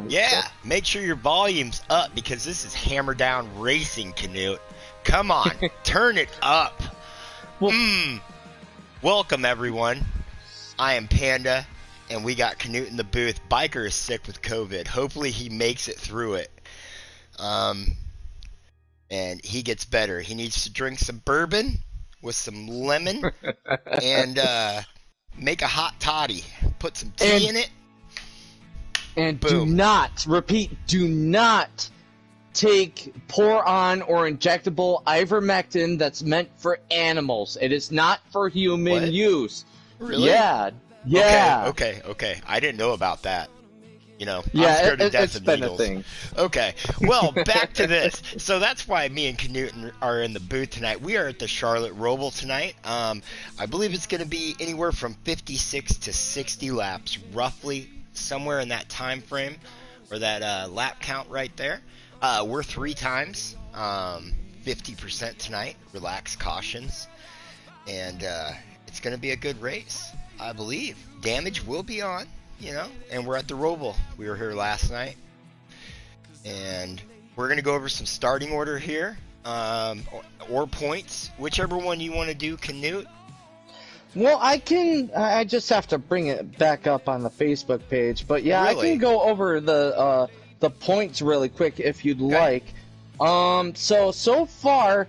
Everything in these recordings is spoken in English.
Yeah, make sure your volume's up because this is Hammerdown Racing, Canute. Come on, turn it up. Welcome, everyone. I am Panda, and we got Canute in the booth. Biker is sick with COVID. Hopefully he makes it through it. And he gets better. He needs to drink some bourbon with some lemon and make a hot toddy. Put some tea in it. And boom. do not pour on or injectable ivermectin that's meant for animals. It is not for human use. Really? Yeah. Okay. I didn't know about that. You know, yeah, I'm scared to death it's of been needles. a thing. Okay, well, back to this. So that's why me and Canute are in the booth tonight. We are at the Charlotte Roval tonight. I believe it's going to be anywhere from 56 to 60 laps, roughly somewhere in that time frame, or that lap count right there. We're 3 times, 50% tonight. Relax cautions, and it's going to be a good race, I believe. Damage will be on. You know, and we're at the Roval. We were here last night, and we're going to go over some starting order here, or points, whichever one you want to do, Canute. Well, I just have to bring it back up on the Facebook page, but yeah, really? I can go over the points really quick if you'd like. So far,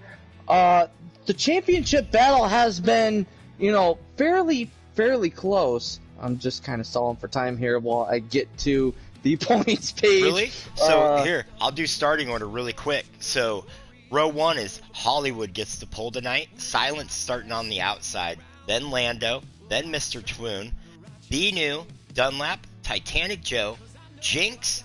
the championship battle has been, fairly close. I'm just kind of stalling for time here while I get to the points page. Really? So here, I'll do starting order really quick. So row 1 is Hollywood gets the pole tonight. Silence starting on the outside. Then Lando. Then Mr. Twoon. Be-New, Dunlap, Titanic Joe, Jinx,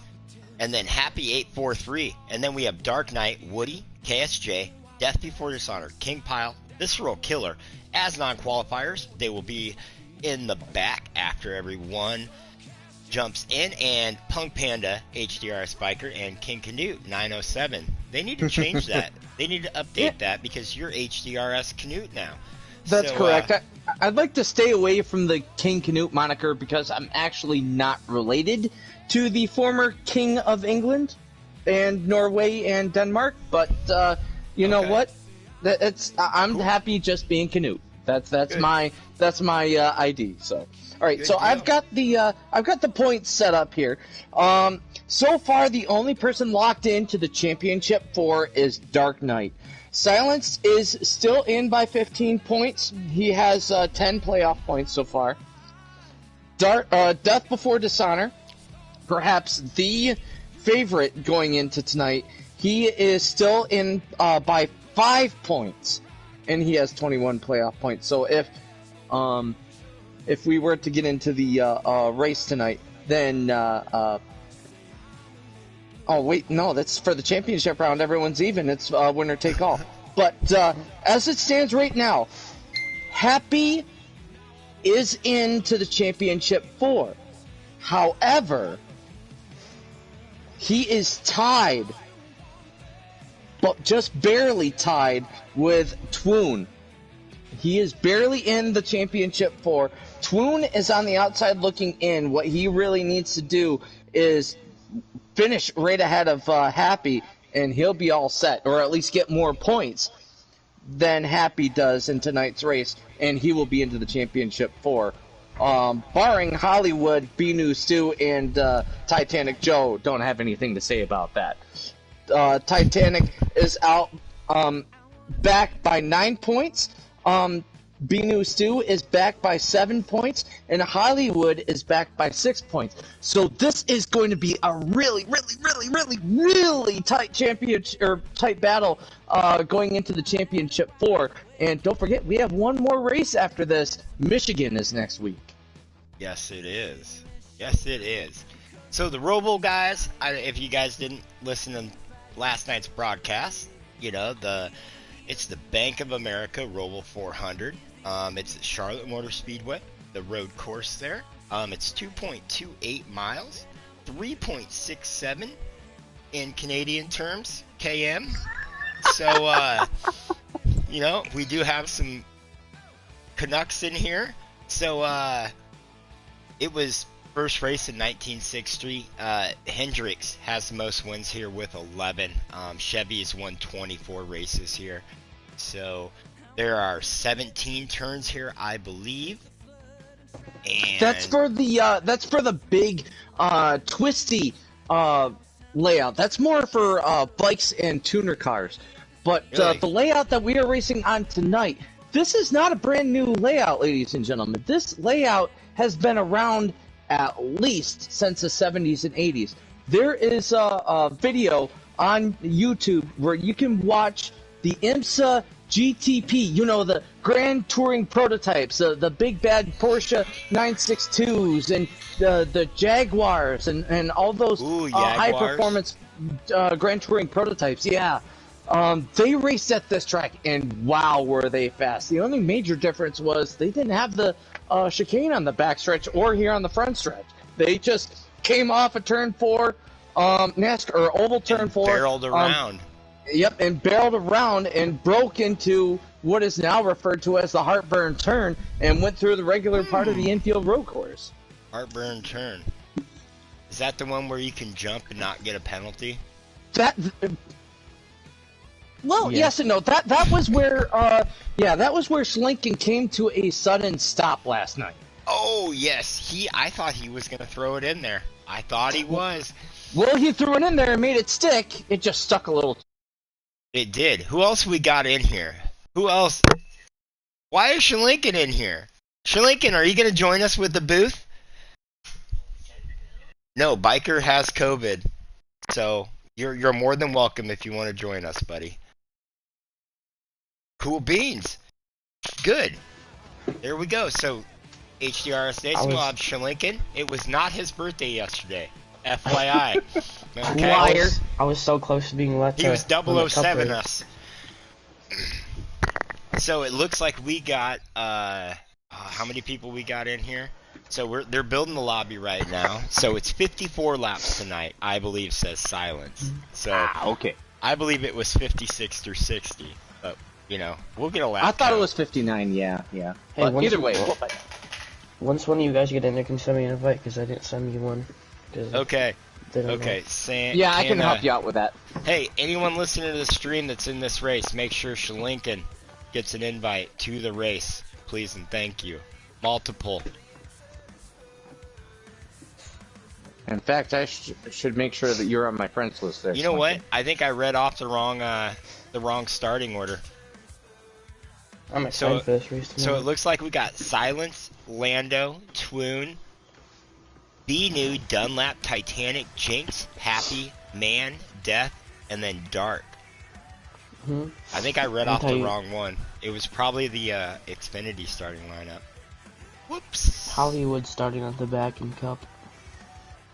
and then Happy 843. And then we have Dark Knight, Woody, KSJ, Death Before Dishonor, King Pile, Visceral Killer. As non-qualifiers, they will be in the back after everyone jumps in, and Punk Panda, HDRS Biker, and King Canute 907. They need to change that. They need to update that because you're HDRS Canute now. That's correct. I'd like to stay away from the King Canute moniker because I'm actually not related to the former King of England and Norway and Denmark, but you know what? I'm happy just being Canute. That's my ID. So, all right. So I've got the points set up here. So far, the only person locked into the championship 4 is Dark Knight. Silence is still in by 15 points. He has 10 playoff points so far. Death Before Dishonor, perhaps the favorite going into tonight. He is still in by 5 points. And he has 21 playoff points. So if we were to get into the race tonight, then oh wait, no, that's for the championship round. Everyone's even. It's winner take all. But as it stands right now, Happy is into the championship 4. However, he is tied, but just barely tied with Twoon. He is barely in the championship 4. Twoon is on the outside looking in. What he really needs to do is finish right ahead of Happy, and he'll be all set, or at least get more points than Happy does in tonight's race, and he will be into the championship 4. Barring Hollywood, Be-New Stu, and Titanic Joe, don't have anything to say about that. Titanic is out back by 9 points. Be-New Stu is back by 7 points, and Hollywood is back by 6 points. So this is going to be a really tight championship or tight battle going into the championship 4. And don't forget, we have one more race after this. Michigan is next week. Yes, it is. Yes, it is. So the Roval guys, if you guys didn't listen to last night's broadcast, it's the Bank of America Roval 400. It's at Charlotte Motor Speedway, the road course there. It's 2.28 miles, 3.67 in Canadian terms, km. So, we do have some Canucks in here. So, it was First race in 1960. Hendricks has the most wins here with 11. Chevy has won 24 races here. So there are 17 turns here, I believe. And That's for the big twisty layout. That's more for bikes and tuner cars. But really? The layout that we are racing on tonight, this is not a brand new layout, ladies and gentlemen. This layout has been around at least since the 70s and 80s. There is a video on YouTube where you can watch the IMSA GTP, the Grand Touring prototypes, the big bad Porsche 962s and the Jaguars and all those high performance Grand Touring prototypes. Yeah. They raced at this track, and wow, were they fast. The only major difference was they didn't have the chicane on the backstretch or here on the front stretch. They just came off a turn 4, NASCAR, or oval turn 4. Barreled around. Yep, and barreled around and broke into what is now referred to as the heartburn turn and went through the regular part of the infield road course. Heartburn turn. Is that the one where you can jump and not get a penalty? Yes and no. That was where that was where Schlinken came to a sudden stop last night. Oh yes, I thought he was gonna throw it in there. I thought he was. Well, he threw it in there and made it stick. It just stuck a little. It did. Who else we got in here? Who else? Why is Schlinken in here? Schlinken, are you gonna join us with the booth? No, Biker has COVID, so you're more than welcome if you want to join us, buddy. Cool beans. Good. There we go. So, HDRS Nation will have Schlinken. It was not his birthday yesterday. FYI. Okay? Liar. I was so close to being let. He was 007 us. So it looks like we got how many people we got in here? So they're building the lobby right now. So it's 54 laps tonight, I believe, says Silence. So okay. I believe it was 56 through 60. But we'll get a lap. I thought it was 59. Yeah. Hey, but either way. Once one of you guys get in there, can send me an invite because I didn't send you one. Okay. Okay. I can help you out with that. Hey, anyone listening to the stream that's in this race, make sure Schlinken gets an invite to the race, please and thank you. Multiple. In fact, I should make sure that you're on my friends list there. You know what? I think I read off the wrong starting order. I'm excited for this race tonight. So it looks like we got Silence, Lando, Twoon, B-New, Dunlap, Titanic, Jinx, Happy, Man, Death, and then Dark. Mm-hmm. I think I read off the wrong one. It was probably the Xfinity starting lineup. Whoops. Hollywood starting at the back in Cup.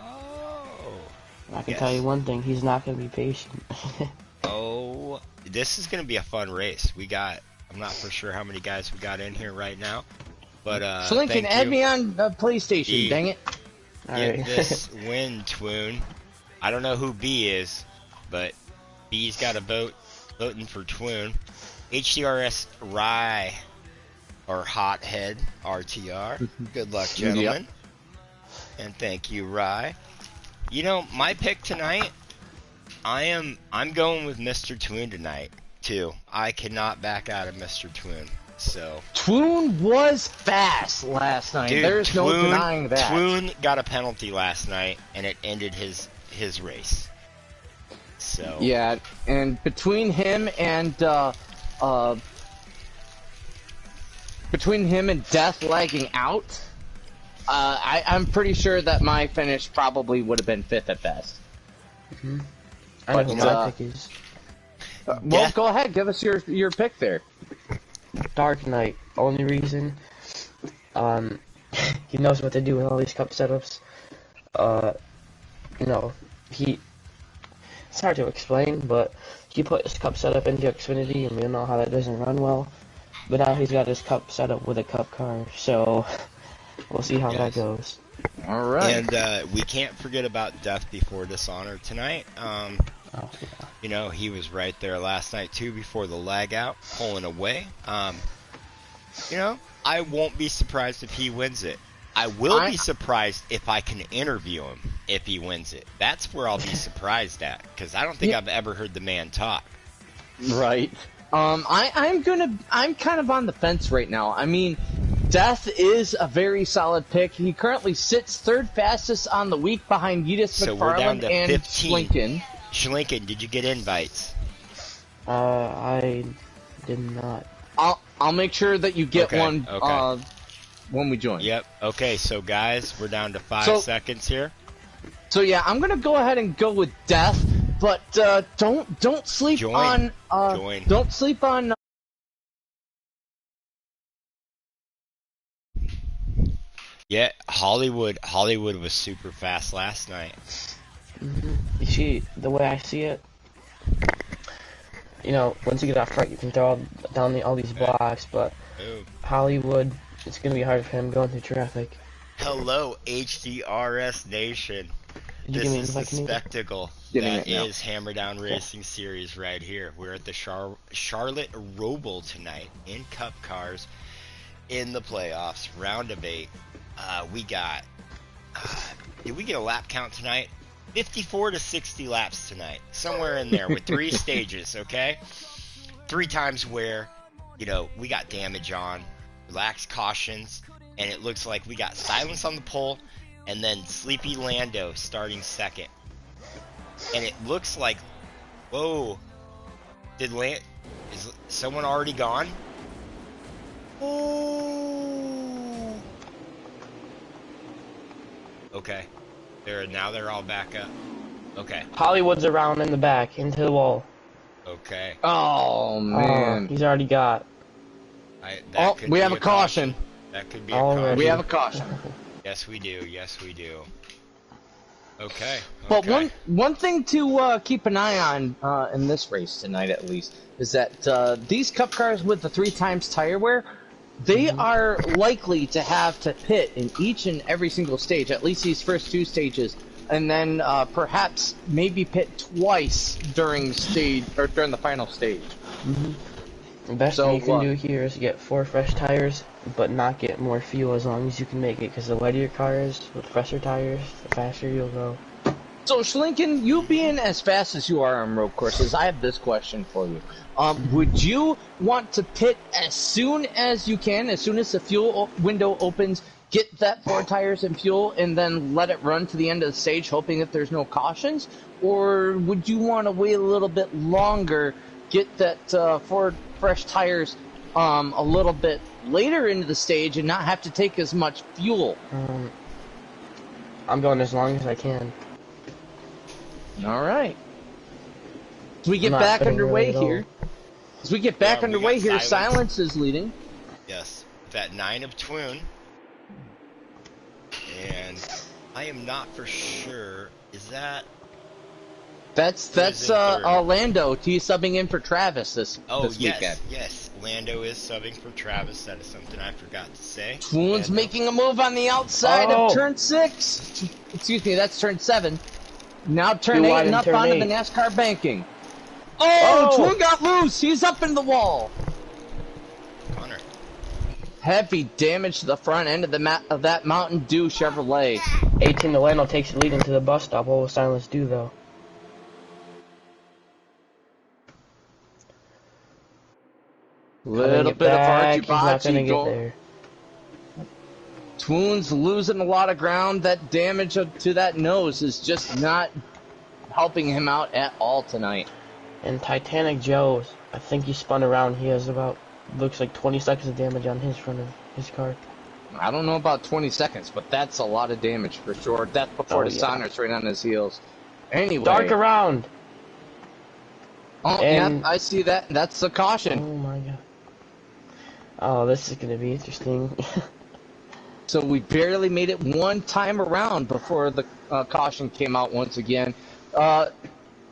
Oh. I can tell you one thing, he's not going to be patient. Oh, this is going to be a fun race. I'm not for sure how many guys we got in here right now, but Schlinken, add me on PlayStation, dang it. Get this win, Twoon. I don't know who B is, but B's got a voting for Twoon. HDRS Rye, or Hothead RTR. Good luck, gentlemen. Yep. And thank you, Rye. My pick tonight, I'm going with Mr. Twoon tonight, too. I cannot back out of Mr. Twoon. So Twoon was fast last night. Dude, There's no denying that. Twoon got a penalty last night, and it ended his race. So yeah, and between him and Death lagging out, I'm pretty sure that my finish probably would have been 5th at best. Mm-hmm. I know who my pick is. Well, go ahead, give us your pick there. Dark Knight. Only reason, he knows what to do with all these cup setups. It's hard to explain, but he put his cup setup into Xfinity, and we know how that doesn't run well. But now he's got his cup setup with a cup car, so we'll see how that goes. All right. And we can't forget about Death Before Dishonor tonight. He was right there last night too before the lag out, pulling away. I won't be surprised if he wins it. I will be surprised if I can interview him if he wins it. That's where I'll be surprised at, because I don't think I've ever heard the man talk. Right. I'm kind of on the fence right now. I mean, Death is a very solid pick. He currently sits third fastest on the week behind Yedis So we're down McFarland to and 15. Schlinken. Schlinken, did you get invites? I did not. I'll make sure that you get one when we join. Yep. Okay, so guys, we're down to 5 seconds here. So yeah, I'm gonna go ahead and go with Death, but don't sleep on don't sleep on. Yeah, Hollywood was super fast last night. You see, the way I see it, you know, once you get out front, you can throw down all these blocks, but Hollywood, it's going to be hard for him going through traffic. Hello, HDRS Nation. This is the spectacle that is Hammerdown Racing Series right here. We're at the Charlotte Roval tonight in Cup Cars in the playoffs, round of 8. We got, did we get a lap count tonight? 54 to 60 laps tonight, somewhere in there with 3 stages, okay? 3 times where, you know, we got damage on, relaxed cautions, and it looks like we got silence on the pole, and then Sleepy Lando starting second. And it looks like, whoa, is someone already gone? Oh. Okay. Now they're all back up. Okay. Hollywood's around in the back, into the wall. Okay. Oh, man. He's already got. We have a caution. That could be a caution. We have a caution. Yes, we do. Yes, we do. Okay. But one thing to keep an eye on in this race tonight, at least, is that these Cup cars with the 3 times tire wear, they are likely to have to pit in each and every single stage, at least these first 2 stages, and then perhaps maybe pit twice during the final stage. The best thing you can do here is get 4 fresh tires, but not get more fuel as long as you can make it, because the lighter your car is, with fresher tires, the faster you'll go. So, Schlinken, you being as fast as you are on road courses, I have this question for you. Would you want to pit as soon as you can, as soon as the fuel window opens, get that 4 tires and fuel, and then let it run to the end of the stage, hoping that there's no cautions? Or would you want to wait a little bit longer, get that 4 fresh tires a little bit later into the stage, and not have to take as much fuel? I'm going as long as I can. All right. As we get back underway here, Silence is leading. Yes, that 9 of Twoon. And I am not for sure. Is that? That's Lando. He's subbing in for Travis this weekend. Yes. Lando is subbing for Travis. That is something I forgot to say. Twoon's making a move on the outside of turn 6. Excuse me, that's turn 7. Now turn 8 and up onto the NASCAR banking. Twoon got loose. He's up in the wall. Connor. Heavy damage to the front end of that Mountain Dew Chevrolet. 18 to Lando takes the lead into the bus stop. What will Silence do, though? Little bit of archie-bochy going. Twoon's losing a lot of ground. That damage to that nose is just not helping him out at all tonight. And Titanic Joe, I think he spun around. He has about, looks like 20 seconds of damage on his front of his car. I don't know about 20 seconds, but that's a lot of damage for sure. Death before Dishonored's right on his heels. Anyway. Dark around! Yeah, I see that. That's the caution. Oh my god. Oh, this is going to be interesting. So we barely made it one time around before the caution came out once again.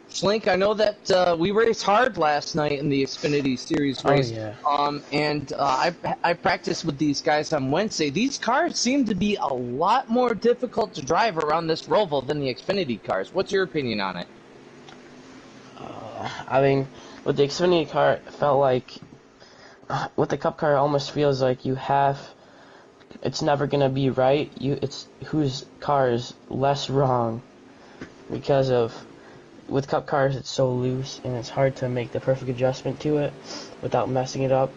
Slink, I know that we raced hard last night in the Xfinity Series race. And I practiced with these guys on Wednesday. These cars seem to be a lot more difficult to drive around this Roval than the Xfinity cars. What's your opinion on it? I mean, with the Xfinity car, it felt like with the Cup car, it almost feels like you have it's never gonna be right. It's whose car is less wrong, because with Cup cars it's so loose and it's hard to make the perfect adjustment to it without messing it up.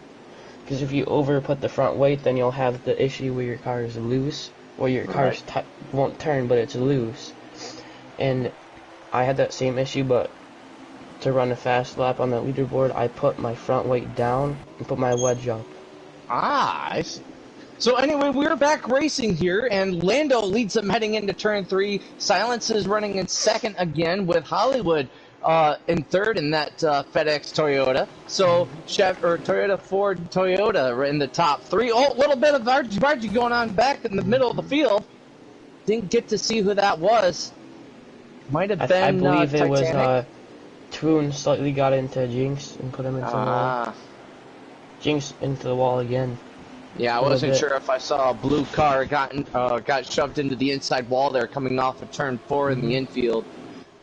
Because if you over put the front weight, then you'll have the issue where your car is loose, or your car won't turn, but it's loose. And I had that same issue, but to run a fast lap on the leaderboard, I put my front weight down and put my wedge up. Ah, I see. So anyway, we're back racing here, and Lando leads them heading into turn 3. Silence is running in second again, with Hollywood in third in that FedEx Toyota. So Toyota, Ford, Toyota are in the top 3. Oh, a little bit of argy-bargy going on back in the middle of the field. Didn't get to see who that was. Might have been I believe it Titanic. was Toon slightly got into Jinx and put him in some wall. Jinx into the wall again. Yeah, I wasn't sure if I saw a blue car got shoved into the inside wall there coming off of turn 4 in the infield.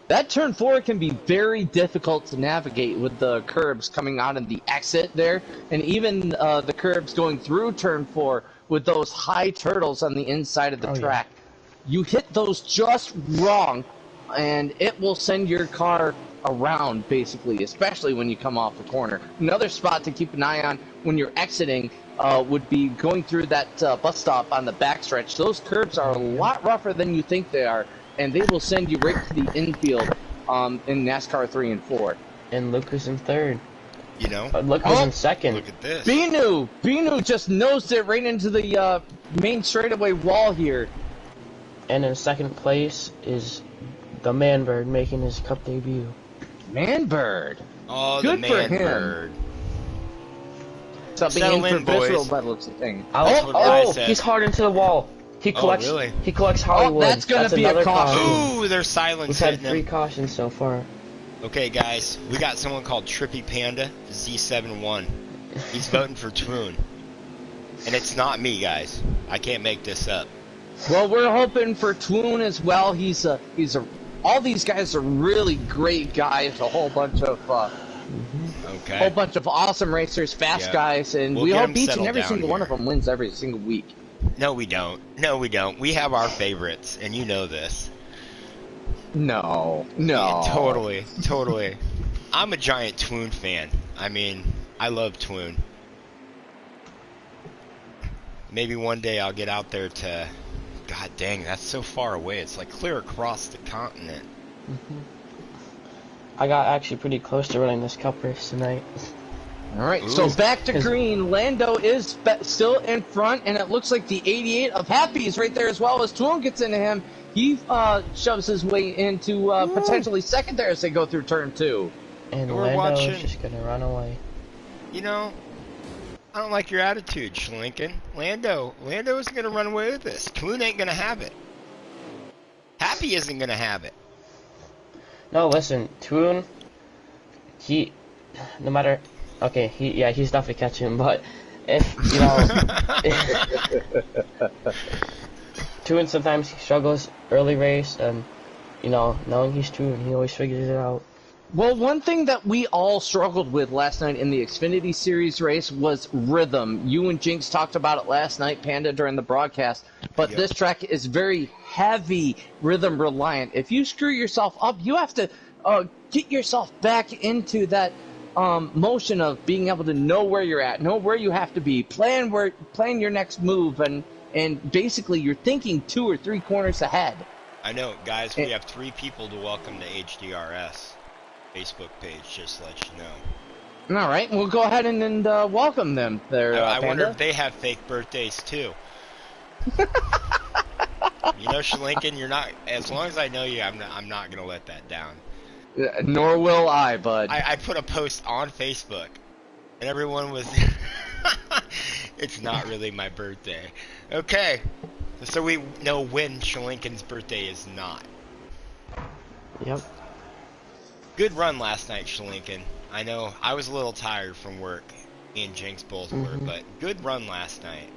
That turn 4 can be very difficult to navigate with the curbs coming out of the exit there, and even the curbs going through turn 4 with those high turtles on the inside of the track. Yeah. You hit those just wrong, and it will send your car around, basically, especially when you come off the corner. Another spot to keep an eye on when you're exiting would be going through that bus stop on the backstretch. Those curbs are a lot rougher than you think they are, and they will send you right to the infield in NASCAR 3 and 4. And Luke is in third. You know? Luke was in second. Look at this. Binu just nosed it right into the main straightaway wall here. And in second place is the Manbird making his Cup debut. Manbird. Oh, good the for him. Manbird. Something in for Visceral by the looks of things. He's hard into the wall. He collects. Oh, really? He collects Hollywood. That's gonna be a caution. Ooh, there's silence. We've had 3 cautions so far. Okay, guys, we got someone called Trippy Panda Z71. He's voting for Twoon, and it's not me, guys. I can't make this up. Well, we're hoping for Twoon as well. All these guys are really great guys. A whole bunch of awesome racers, fast guys, and we hope each and every single one of them wins every single week. No, we don't. We have our favorites, and you know this. No. Yeah, totally. I'm a giant Twoon fan. I mean, I love Twoon. Maybe one day I'll get out there to... God dang, that's so far away. It's like clear across the continent. I got actually pretty close to running this Cup race tonight. Alright, so back to green. Lando is still in front, and it looks like the 88 of Happy is right there as well. As Twoon gets into him, he shoves his way into potentially second there as they go through turn 2. And Lando is just going to run away. You know, I don't like your attitude, Schlinken. Lando isn't going to run away with this. Twoon ain't going to have it. Happy isn't going to have it. No, listen, Twoon, no matter... Okay, he's definitely catching him, but if, you know... Twoon sometimes he struggles early race, and, you know, knowing he's Twoon, he always figures it out. Well, one thing that we all struggled with last night in the Xfinity Series race was rhythm. You and Jinx talked about it last night, Panda, during the broadcast, but this track is very heavy rhythm reliant. If you screw yourself up, you have to get yourself back into that motion of being able to know where you're at, know where you have to be, plan your next move, and basically you're thinking 2 or 3 corners ahead. I know, guys, we have 3 people to welcome to HDRS. Facebook page, just to let you know. All right, we'll go ahead and welcome them there. I wonder if they have fake birthdays too. You know, Schlinken, you're not. As long as I know you, I'm not gonna let that down. Nor will I, bud. I put a post on Facebook, and everyone was. It's not really my birthday. Okay, so we know when Schlinken's birthday is not. Yep. Good run last night, Schlinken. I know I was a little tired from work. Me and Jinx both were, but good run last night.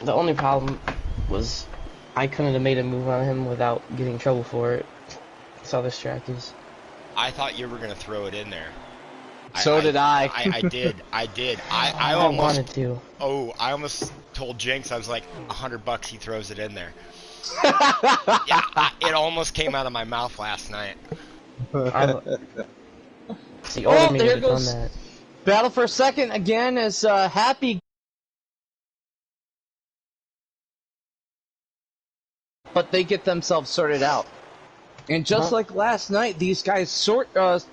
The only problem was I couldn't have made a move on him without getting in trouble for it. That's how this track is. I thought you were going to throw it in there. So did I. I did. I I almost. wanted to. Oh, I almost told Jinx. I was like, $100 he throws it in there. Yeah, it almost came out of my mouth last night. See, older me there would have done goes that. battle for second again as Happy, but they get themselves sorted out. And just like last night, these guys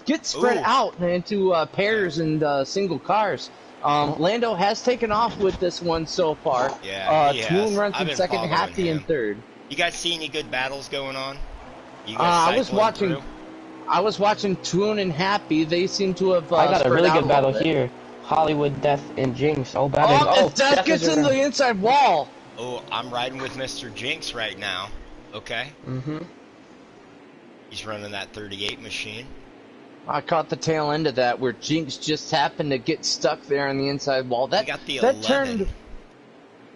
get spread out into pairs and single cars. Lando has taken off with this one so far. Yeah, he Toon has. runs I've in been second, following Happy in him. third. You guys see any good battles going on? You guys I was watching. through? I was watching Toon and Happy. They seem to have. I got a really good battle bit. here. Hollywood, Death, and Jinx. Oh, battle. Oh, Death gets in the inside wall. Oh, I'm riding with Mr. Jinx right now. Okay. Mm-hmm. He's running that 38 machine. I caught the tail end of that where Jinx just happened to get stuck there on the inside wall. That got the that 11. turned.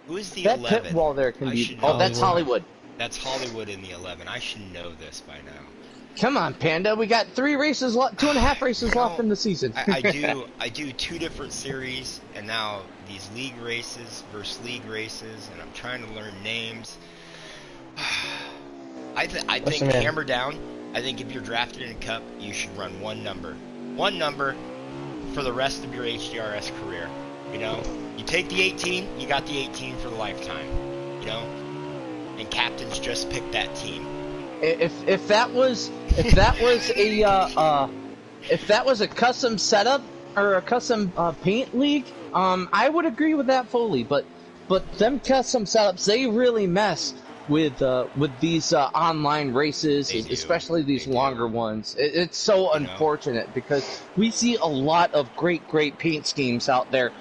Who is the That 11? pit wall there can be. know. Oh, that's Hollywood. That's Hollywood in the 11. I should know this by now. Come on, Panda. We got 3 races left, 2.5 races left in the season. I do 2 different series, and now these league races versus league races, and I'm trying to learn names. I think Hammerdown. I think if you're drafted in a cup, you should run one number for the rest of your HDRS career. You know, you take the 18, you got the 18 for the lifetime. You know, and captains just pick that team. If that was a custom setup or a custom paint league, I would agree with that fully. But them custom setups, they really mess with these online races, especially these longer ones. It's so unfortunate because we see a lot of great paint schemes out there.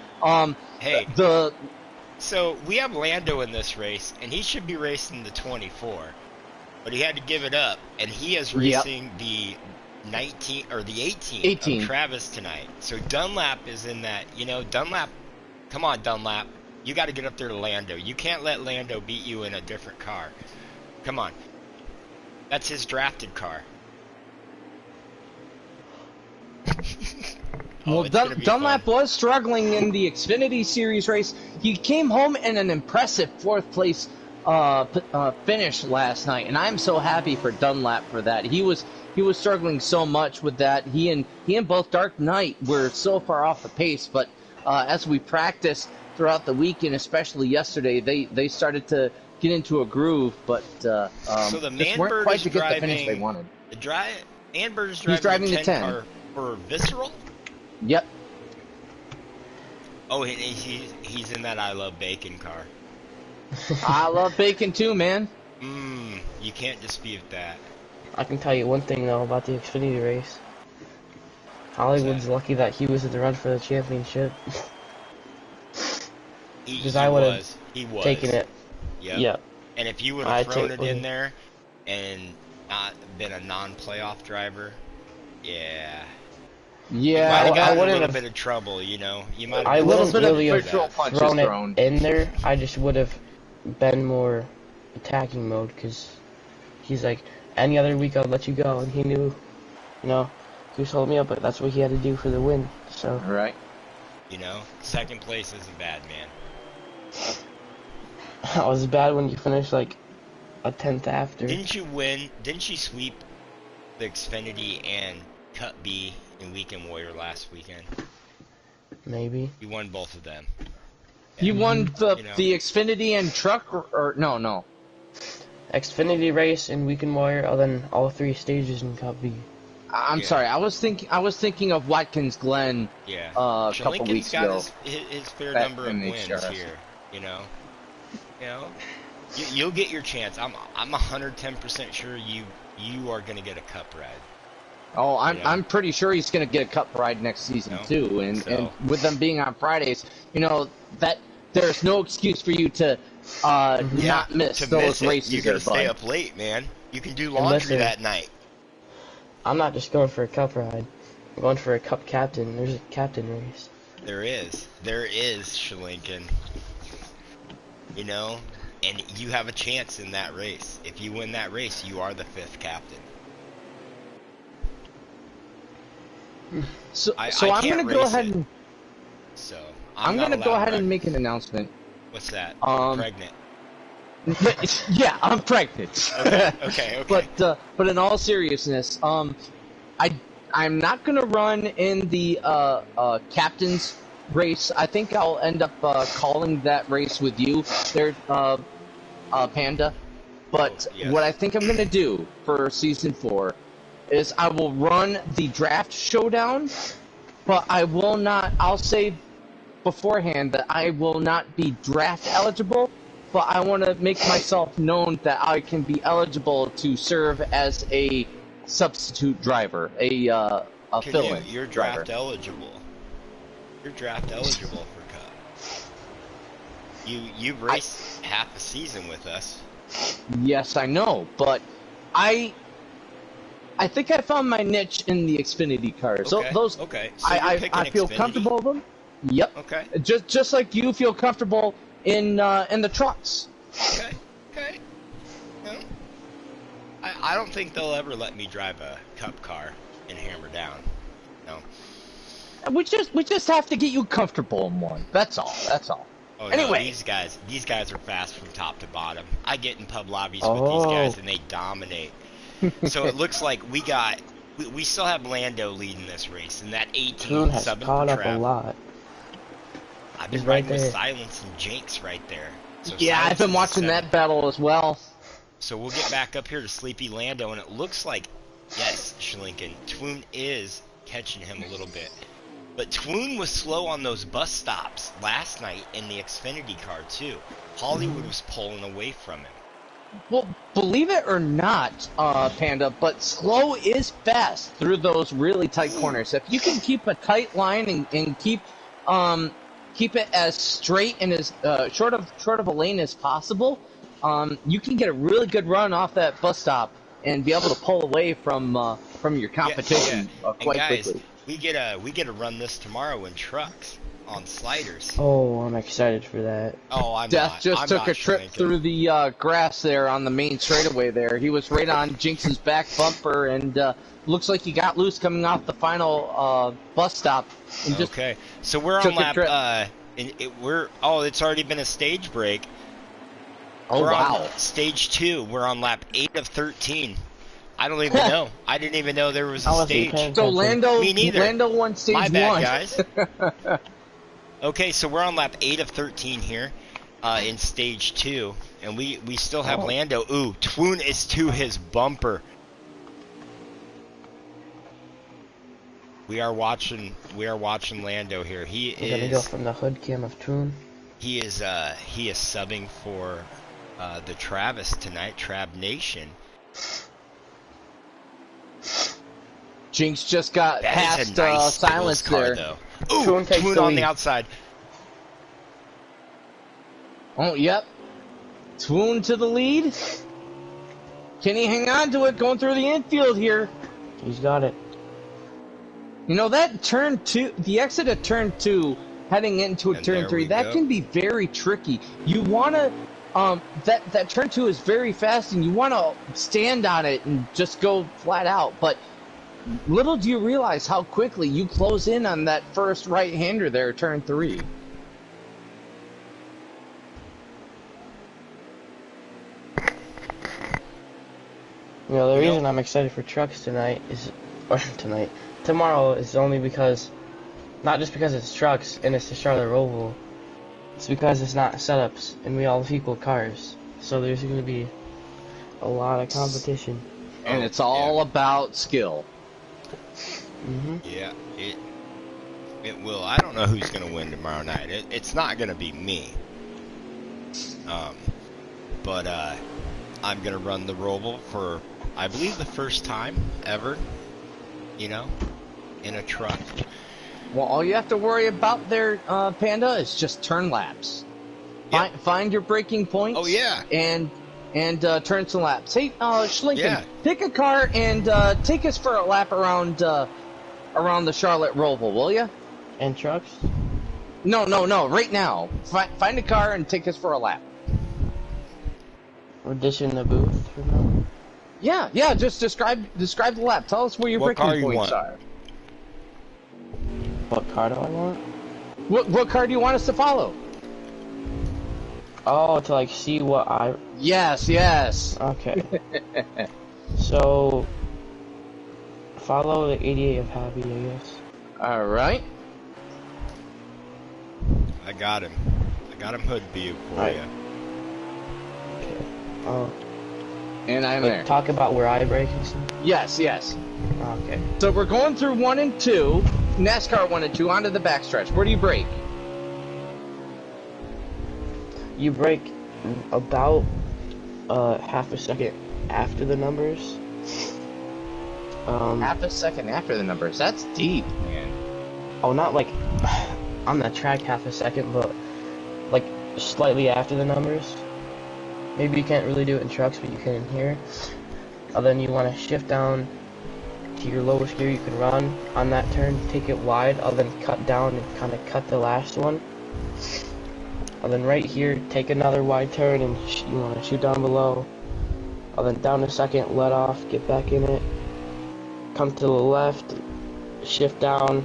So we have Lando in this race, and he should be racing the 24, but he had to give it up, and he is racing the 19 or the 18 of Travis tonight. So Dunlap is in that. You know, Dunlap. Come on, Dunlap. You got to get up there to Lando. You can't let Lando beat you in a different car. Come on. That's Well, his drafted car. Dunlap was struggling in the Xfinity Series race. He came home in an impressive 4th place finish last night, and I'm so happy for Dunlap for that. He was struggling so much with that. He and both Dark Knight were so far off the pace, but as we practiced throughout the weekend, especially yesterday, they started to get into a groove, but so the just weren't quite to get the finish they wanted. Manbird is He's driving the 10 car for Visceral. Yep. Oh, he's in that I Love Bacon car. I love bacon too, man. You can't dispute that. I can tell you one thing though about the Xfinity race. Hollywood's lucky that he was in the run for the championship. Because I would have taken it. Yep. And if you would have thrown it in there and not been a non-playoff driver, yeah. Yeah, you might have got a little bit of trouble, you know. You might. I wouldn't really have thrown it in there. I just would have been more attacking mode because he's like, any other week I'll let you go, and he knew, you know, he was holding me up, but that's what he had to do for the win. So. Right. You know, 2nd place isn't bad, man. That was bad when you finished like a 10th after. Didn't you win? Didn't you sweep the Xfinity and Cup B in Weekend Warrior last weekend? Maybe. You won both of them. You won the Xfinity and truck, or no. Xfinity race and Weekend Warrior, and then all 3 stages in Cup B. I'm sorry. I was thinking of Watkins Glen. Yeah. A couple weeks ago. His fair number of wins here. You know. You'll get your chance. I'm 110% sure you are gonna get a Cup ride. Oh, I'm pretty sure he's gonna get a Cup ride next season too. And with them being on Fridays, you know that there's no excuse for you to not miss those races. You gotta stay up late, man. You can do laundry that night. I'm not just going for a Cup ride. I'm going for a Cup captain. There's a captain race. There is, Shalinkin. You know, and you have a chance in that race. If you win that race, you are the 5th captain. So I I'm can't gonna go race ahead it, and so I'm not gonna go allowed ahead and to- make an announcement. What's that? Um, Pregnant. yeah, I'm pregnant. Okay. But in all seriousness, I'm not gonna run in the captain's race. I think I'll end up calling that race with you there, Panda. But yes. what I think I'm gonna do for season 4 is I will run the draft showdown, but I will not. I'll say beforehand that I will not be draft eligible, but I want to make myself known that I can be eligible to serve as a substitute driver, a fill-in You're driver. draft eligible. You're draft eligible for Cup. You've raced half a season with us. Yes, I know, but I think I found my niche in the Xfinity cars. Okay. So those Okay. So I feel Xfinity? comfortable with them. Yep. Okay. Just like you feel comfortable in the trucks. Okay. No. I don't think they'll ever let me drive a Cup car in Hammerdown. No. We just have to get you comfortable in one. That's all. Oh, Anyway. no, these guys are fast from top to bottom. I get in pub lobbies with Oh. these guys and they dominate. So it looks like we still have Lando leading this race, and that 18 Toon has subbing caught for up a Trav. lot. I've been He's right riding with there. Silence and Jinx right there. So Yeah, Silence I've been is watching the that battle as well. So we'll get back up here to Sleepy Lando, and it looks like, yes, Schlinken, Twoon is catching him a little bit. But Twoon was slow on those bus stops last night in the Xfinity car, too. Hollywood was pulling away from him. Well, believe it or not, Panda, but slow is fast through those really tight corners. If you can keep a tight line and keep it as straight and as short of a lane as possible, you can get a really good run off that bus stop and be able to pull away from your competition quite and guys, quickly. we get to run this tomorrow in trucks on sliders. Oh, I'm excited for that. Oh, I'm Death not. just I'm took not a trip Schlinken. through the grass there on the main straightaway there. He was right on Jinx's back bumper, and looks like he got loose coming off the final bus stop. And just Okay, so we're took on a lap. trip. It's already been a stage break. Oh, We're wow. on stage 2. We're on lap 8 of 13. I don't even know. I didn't even know there was a I wasn't stage. paying So attention. Me neither. Lando won stage My bad, 1. guys. Okay, so we're on lap 8 of 13 here in stage 2, and we still have Oh. Lando. Ooh, Twoon is to his bumper. We are watching Lando here. We're gonna go from the hood cam of Toon. He is subbing for the Travis tonight, Trav Nation. Jinx just got That is past a nice Silence car, there. though. Ooh, Twoon takes Twoon the on the lead. outside. Oh, yep. Twoon to the lead. Can he hang on to it going through the infield here? He's got it. You know, that turn 2, the exit of turn 2, heading into a And turn there 3, we that go. can be very tricky. You want to, that turn 2 is very fast, and you want to stand on it and just go flat out. But little do you realize how quickly you close in on that first right-hander there, turn 3. You know, the reason I'm excited for trucks tomorrow is only because, not just because it's trucks and it's the Charlotte Roval, it's because it's not setups and we all have equal cars. So there's going to be a lot of competition. And it's all about skill. Mm-hmm. Yeah, it will. I don't know who's going to win tomorrow night. It's not going to be me. But I'm going to run the Roval for, I believe, the first time ever, in a truck. Well, all you have to worry about there, Panda, is just turn laps. Yep. Find your braking points. Oh, yeah. And turn some laps. Hey, Schlinken, Yeah. pick a car and take us for a lap around the Charlotte Roval, will you? And trucks? No, right now. Find a car and take us for a lap. We're dishing the booth for now. Yeah, just describe the lap. Tell us where your What car braking you points want? are. What car do I want? What car do you want us to follow? Oh, to like see what I... Yes, yes. Okay. So, follow the 88 of Happy, I guess. Alright. I got him. I got him hood view for Right. you. Okay. Oh, And I'm like, there. talk about where I brake and stuff? Yes, yes. Okay. So we're going through 1 and 2, NASCAR 1 and 2, onto the backstretch. Where do you brake? You brake about half a second after the numbers. Half a second after the numbers. That's deep, man. Oh, not like on the track half a second, but like slightly after the numbers. Maybe you can't really do it in trucks, but you can in here. And then you want to shift down to your lowest gear you can run on that turn, take it wide, and then cut down and kind of cut the last one. And then right here, take another wide turn and you want to shoot down below. And then down a second, let off, get back in it. Come to the left, shift down,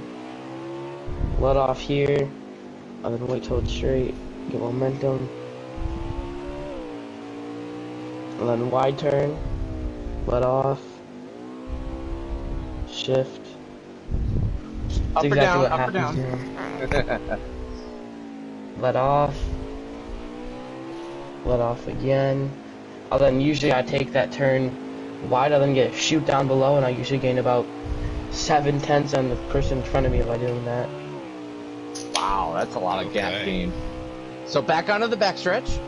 let off here, and then wait till it's straight, get momentum. And then wide turn, let off, shift. Up or That's exactly down, what up or happens down. here. Let off, let off again. And then usually I take that turn wide, and then get a shoot down below, and I usually gain about 7/10 on the person in front of me by doing that. Wow, that's a lot of gap Okay. gain. So back onto the backstretch.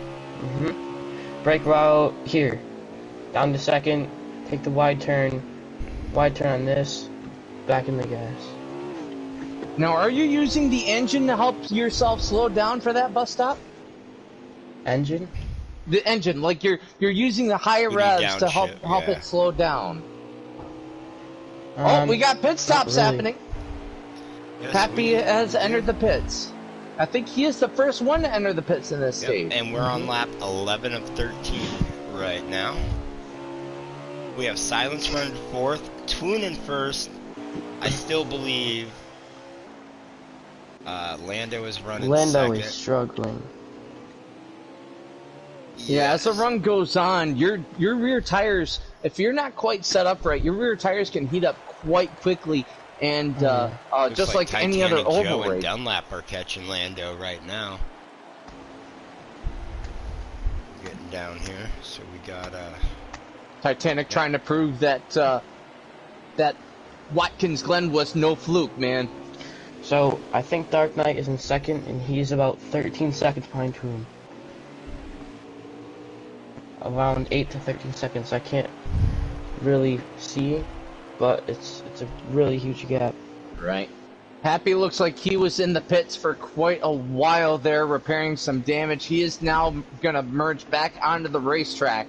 Brake route here, down to second, take the wide turn on this, back in the gas. Now, are you using the engine to help yourself slow down for that bus stop? Engine? The engine, like you're using the higher You need revs to help downshift, yeah. it slow down. Oh, we got pit stops really. happening. Yes, Happy we has do. entered the pits. I think he is the first one to enter the pits in this Yep, stage. and we're on lap 11 of 13 right now. We have Silence running fourth, Toon in first. I still believe Lando is running Lando second. is struggling. Yeah, as the run goes on, your rear tires, if you're not quite set up right, your rear tires can heat up quite quickly, and Looks just like any Titanic other Joe oval and race. Dunlap are catching Lando right now. Getting down here, so we got Titanic trying to prove that that Watkins Glen was no fluke, man. So, I think Dark Knight is in second, and he's about 13 seconds behind Toon. Around 8 to 13 seconds, I can't really see, but it's a really huge gap. Right. Happy looks like he was in the pits for quite a while there, repairing some damage. He is now going to merge back onto the racetrack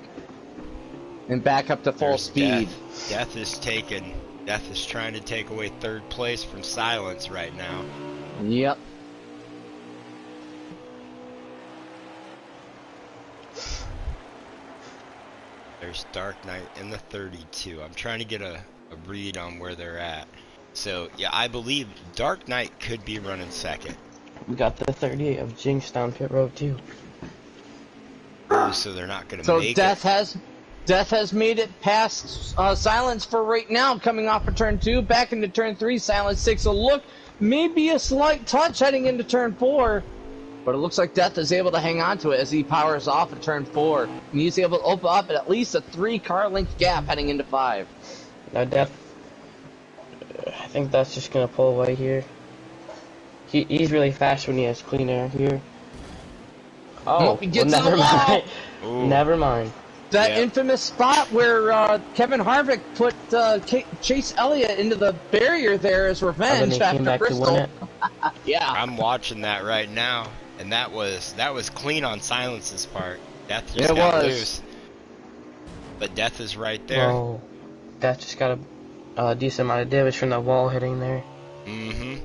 and back up to full there's speed. Death is taken. Death is trying to take away third place from Silence right now. Yep. There's Dark Knight in the 32. I'm trying to get a read on where they're at. So, yeah, I believe Dark Knight could be running second. We got the 38 of Jinx down pit road too. Ooh, so they're not going to So make Death it. has made it past Silence for right now, coming off of turn 2, back into turn 3. Silence takes a look, maybe a slight touch heading into turn 4, but it looks like Death is able to hang on to it as he powers off of turn 4, and he's able to open up at least a 3-car length gap heading into 5. Now Death, I think that's just gonna pull away here. He's really fast when he has clean air here. Oh, Nope, he gets never in the wall. mind. Ooh. Never mind. That Yeah. infamous spot where Kevin Harvick put Chase Elliott into the barrier there as And revenge then he after came back to Bristol. win it. Yeah. I'm watching that right now, and that was clean on Silence's part. Death just It got was. loose. But Death is right there. Oh, Death just got a decent amount of damage from that wall hitting there. Mm-hmm.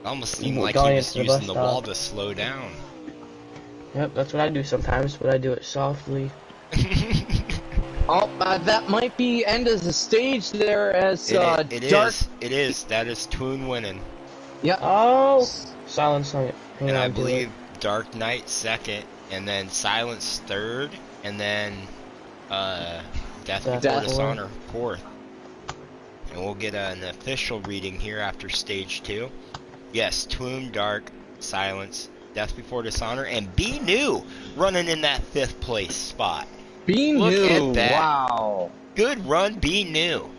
Almost seemed like Going he was into the using bus the wall stop. to slow down. Yep, that's what I do sometimes, but I do it softly. Oh, that might be end of the stage there as It Dark. is. It is. That is Toon winning. Yep. Oh, Silence on it. Hang And on, I do believe it. Dark Knight second, and then Silence third, and then Death Before Death. Dishonor fourth. And we'll get an official reading here after stage 2. Yes, Twom, Dark, Silence, Death Before Dishonor, and Be New running in that 5th place spot. Be Look New. at that. Wow. Good run, Be New.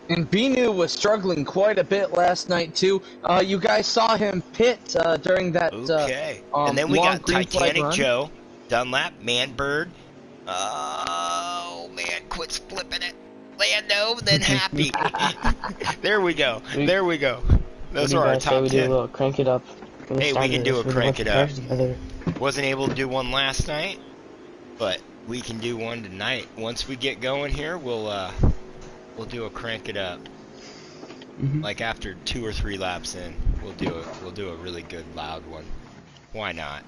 And Binu was struggling quite a bit last night too. You guys saw him pit during that. Okay. And then we long got green flag Titanic run. Joe, Dunlap, Manbird. Oh man, quit flipping it. Lando, then Happy. There we go. There we go. Those are our top We 10. do a little crank it up. Hey, we can do a crank it up. Together. Wasn't able to do one last night, but we can do one tonight. Once we get going here, we'll do a crank it up. Like after 2 or 3 laps in, we'll do a really good loud one. Why not?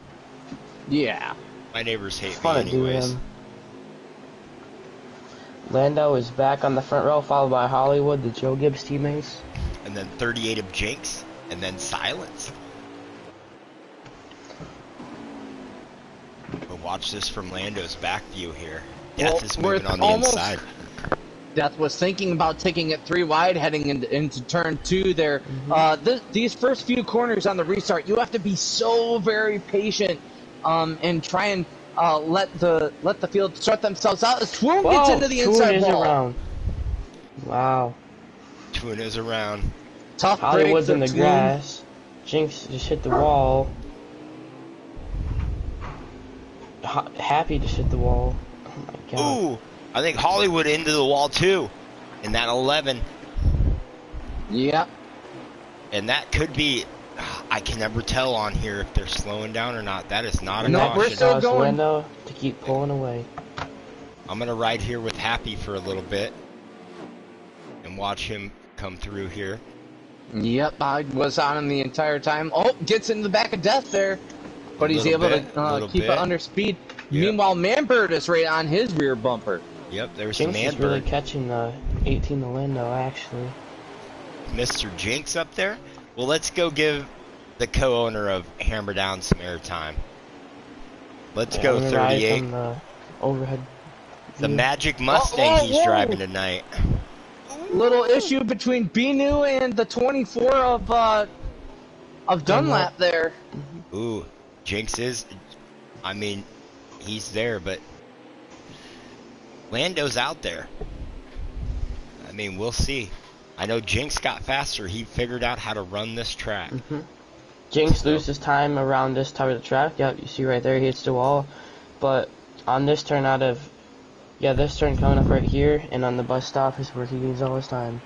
Yeah. My neighbors hate me Fun to do anyways. them. Lando is back on the front row, followed by Hollywood, the Joe Gibbs teammates. And then 38 of Jinx, and then Silence. But watch this from Lando's back view here. Death is moving on the inside. Death was thinking about taking it 3 wide, heading into turn 2 there. These first few corners on the restart, you have to be so very patient and try and let the field sort themselves out. As Swoon gets into the inside wall. Around. Wow. Twin is around. Tough break Hollywood's for in the Swoon. grass. Jinx just hit the wall. Happy just hit the wall. Oh my god. Ooh, I think Hollywood into the wall too. In that 11. Yeah. And that could be, I can never tell on here if they're slowing down or not. That is not a No, caution. we're still going. Lando to keep pulling away. I'm going to ride here with Happy for a little bit. And watch him come through here. Yep, I was on him the entire time. Oh, gets in the back of Death there. But he's able to keep it under speed. Yep. Meanwhile, Manbird is right on his rear bumper. Yep, there's Jinx the is really Manbird. catching the 18 to Lando, actually. Mr. Jinx up there. Well, let's go give the co-owner of Hammerdown some airtime. Let's go I'm gonna ride 38. from the overhead The view. Magic Mustang he's driving tonight. Little issue between Binu and the 24 of Dunlap there. Ooh, Jinx is, I mean, he's there, but Lando's out there. I mean, we'll see. I know Jinx got faster. He figured out how to run this track. Jinx loses time around this part of the track. Yep, you see right there, he hits the wall. But on this turn this turn coming up right here, and on the bus stop is where he gains all his time.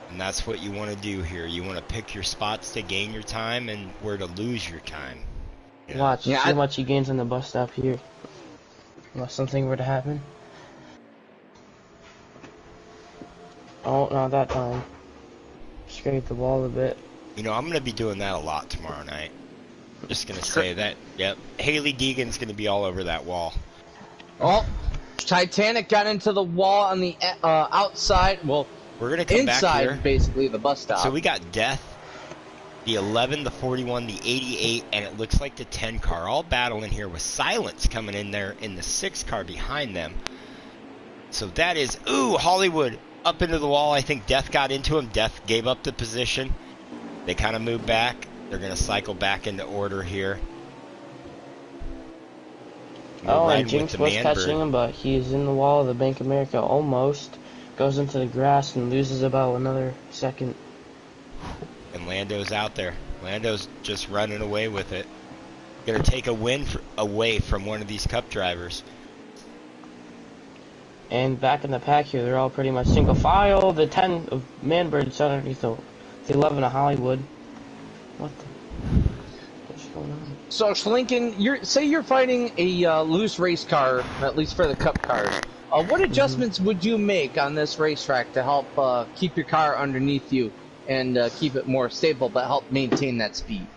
And that's what you want to do here. You want to pick your spots to gain your time and where to lose your time. Yeah. Watch, Yeah, see how much he gains on the bus stop here. Unless something were to happen. Oh, not that time. Scrape the wall a bit. You know, I'm going to be doing that a lot tomorrow night. Just going to say that, yep. Haley Deegan's going to be all over that wall. Oh, Titanic got into the wall on the outside. Well, We're going to come back here. inside, basically, the bus stop. So we got Death, the 11, the 41, the 88, and it looks like the 10 car all battling here with Silence coming in there in the 6 car behind them. So that is, ooh, Hollywood up into the wall. I think Death got into him. Death gave up the position. They kind of moved back. They're going to cycle back into order here. Oh, and Jinx was catching him, but he's in the wall of the Bank of America almost. Goes into the grass and loses about another second. And Lando's out there. Lando's just running away with it. Going to take a win away from one of these cup drivers. And back in the pack here, they're all pretty much single file. The 10 of Manbird's underneath the 11 of Hollywood. What's going on? So, Schlinken, say you're fighting a loose race car, at least for the cup cars. What adjustments would you make on this racetrack to help keep your car underneath you and keep it more stable, but help maintain that speed?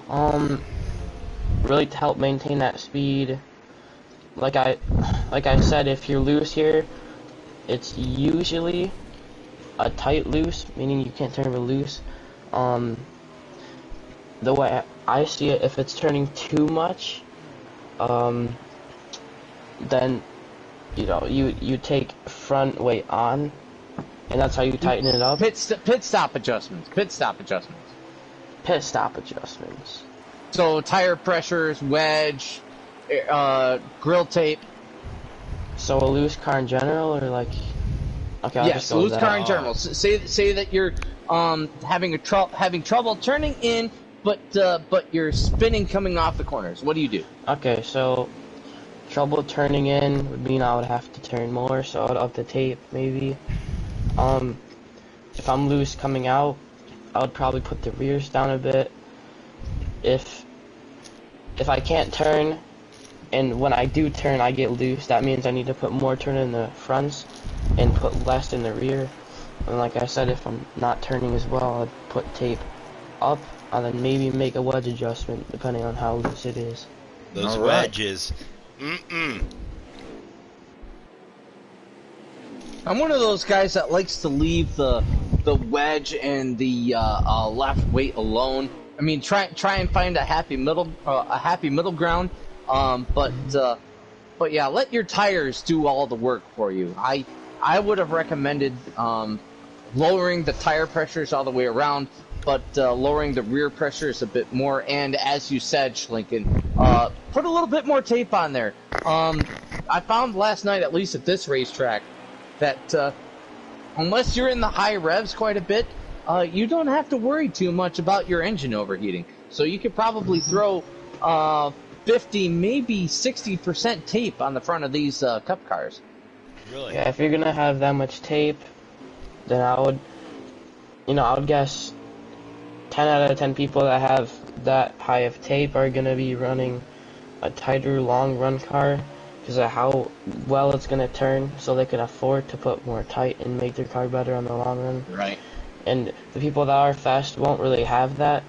Really to help maintain that speed. Like I said, if you're loose here, it's usually a tight loose, meaning you can't turn real loose. The way I see it, if it's turning too much, then you take front weight on, and that's how you tighten it up. Pit stop adjustments. Pit stop adjustments. Pit stop adjustments. So tire pressures, wedge, grill tape. So a loose car in general, or like? Okay, I'll Yes, just go with loose that. car in general. Say that you're having trouble turning in, but you're spinning coming off the corners. What do you do? Okay, so trouble turning in would mean I would have to turn more, so I would up the tape maybe. If I'm loose coming out, I would probably put the rears down a bit. If I can't turn, and when I do turn I get loose, that means I need to put more turn in the fronts and put less in the rear. And like I said, if I'm not turning as well, I'd put tape up and then maybe make a wedge adjustment depending on how loose it is. Those All right. wedges. I'm one of those guys that likes to leave the wedge and the left weight alone. I mean, try and find a happy middle ground. But yeah, let your tires do all the work for you. I would have recommended lowering the tire pressures all the way around, but lowering the rear pressures a bit more. And as you said, Schlinken, put a little bit more tape on there. I found last night, at least at this racetrack, that unless you're in the high revs quite a bit, you don't have to worry too much about your engine overheating. So you could probably throw 50, maybe 60% tape on the front of these Cup cars. Really? Yeah, if you're gonna have that much tape, then I would guess 10 out of 10 people that have that high of tape are gonna be running a tighter long run car because of how well it's gonna turn, so they can afford to put more tight and make their car better on the long run. Right. And the people that are fast won't really have that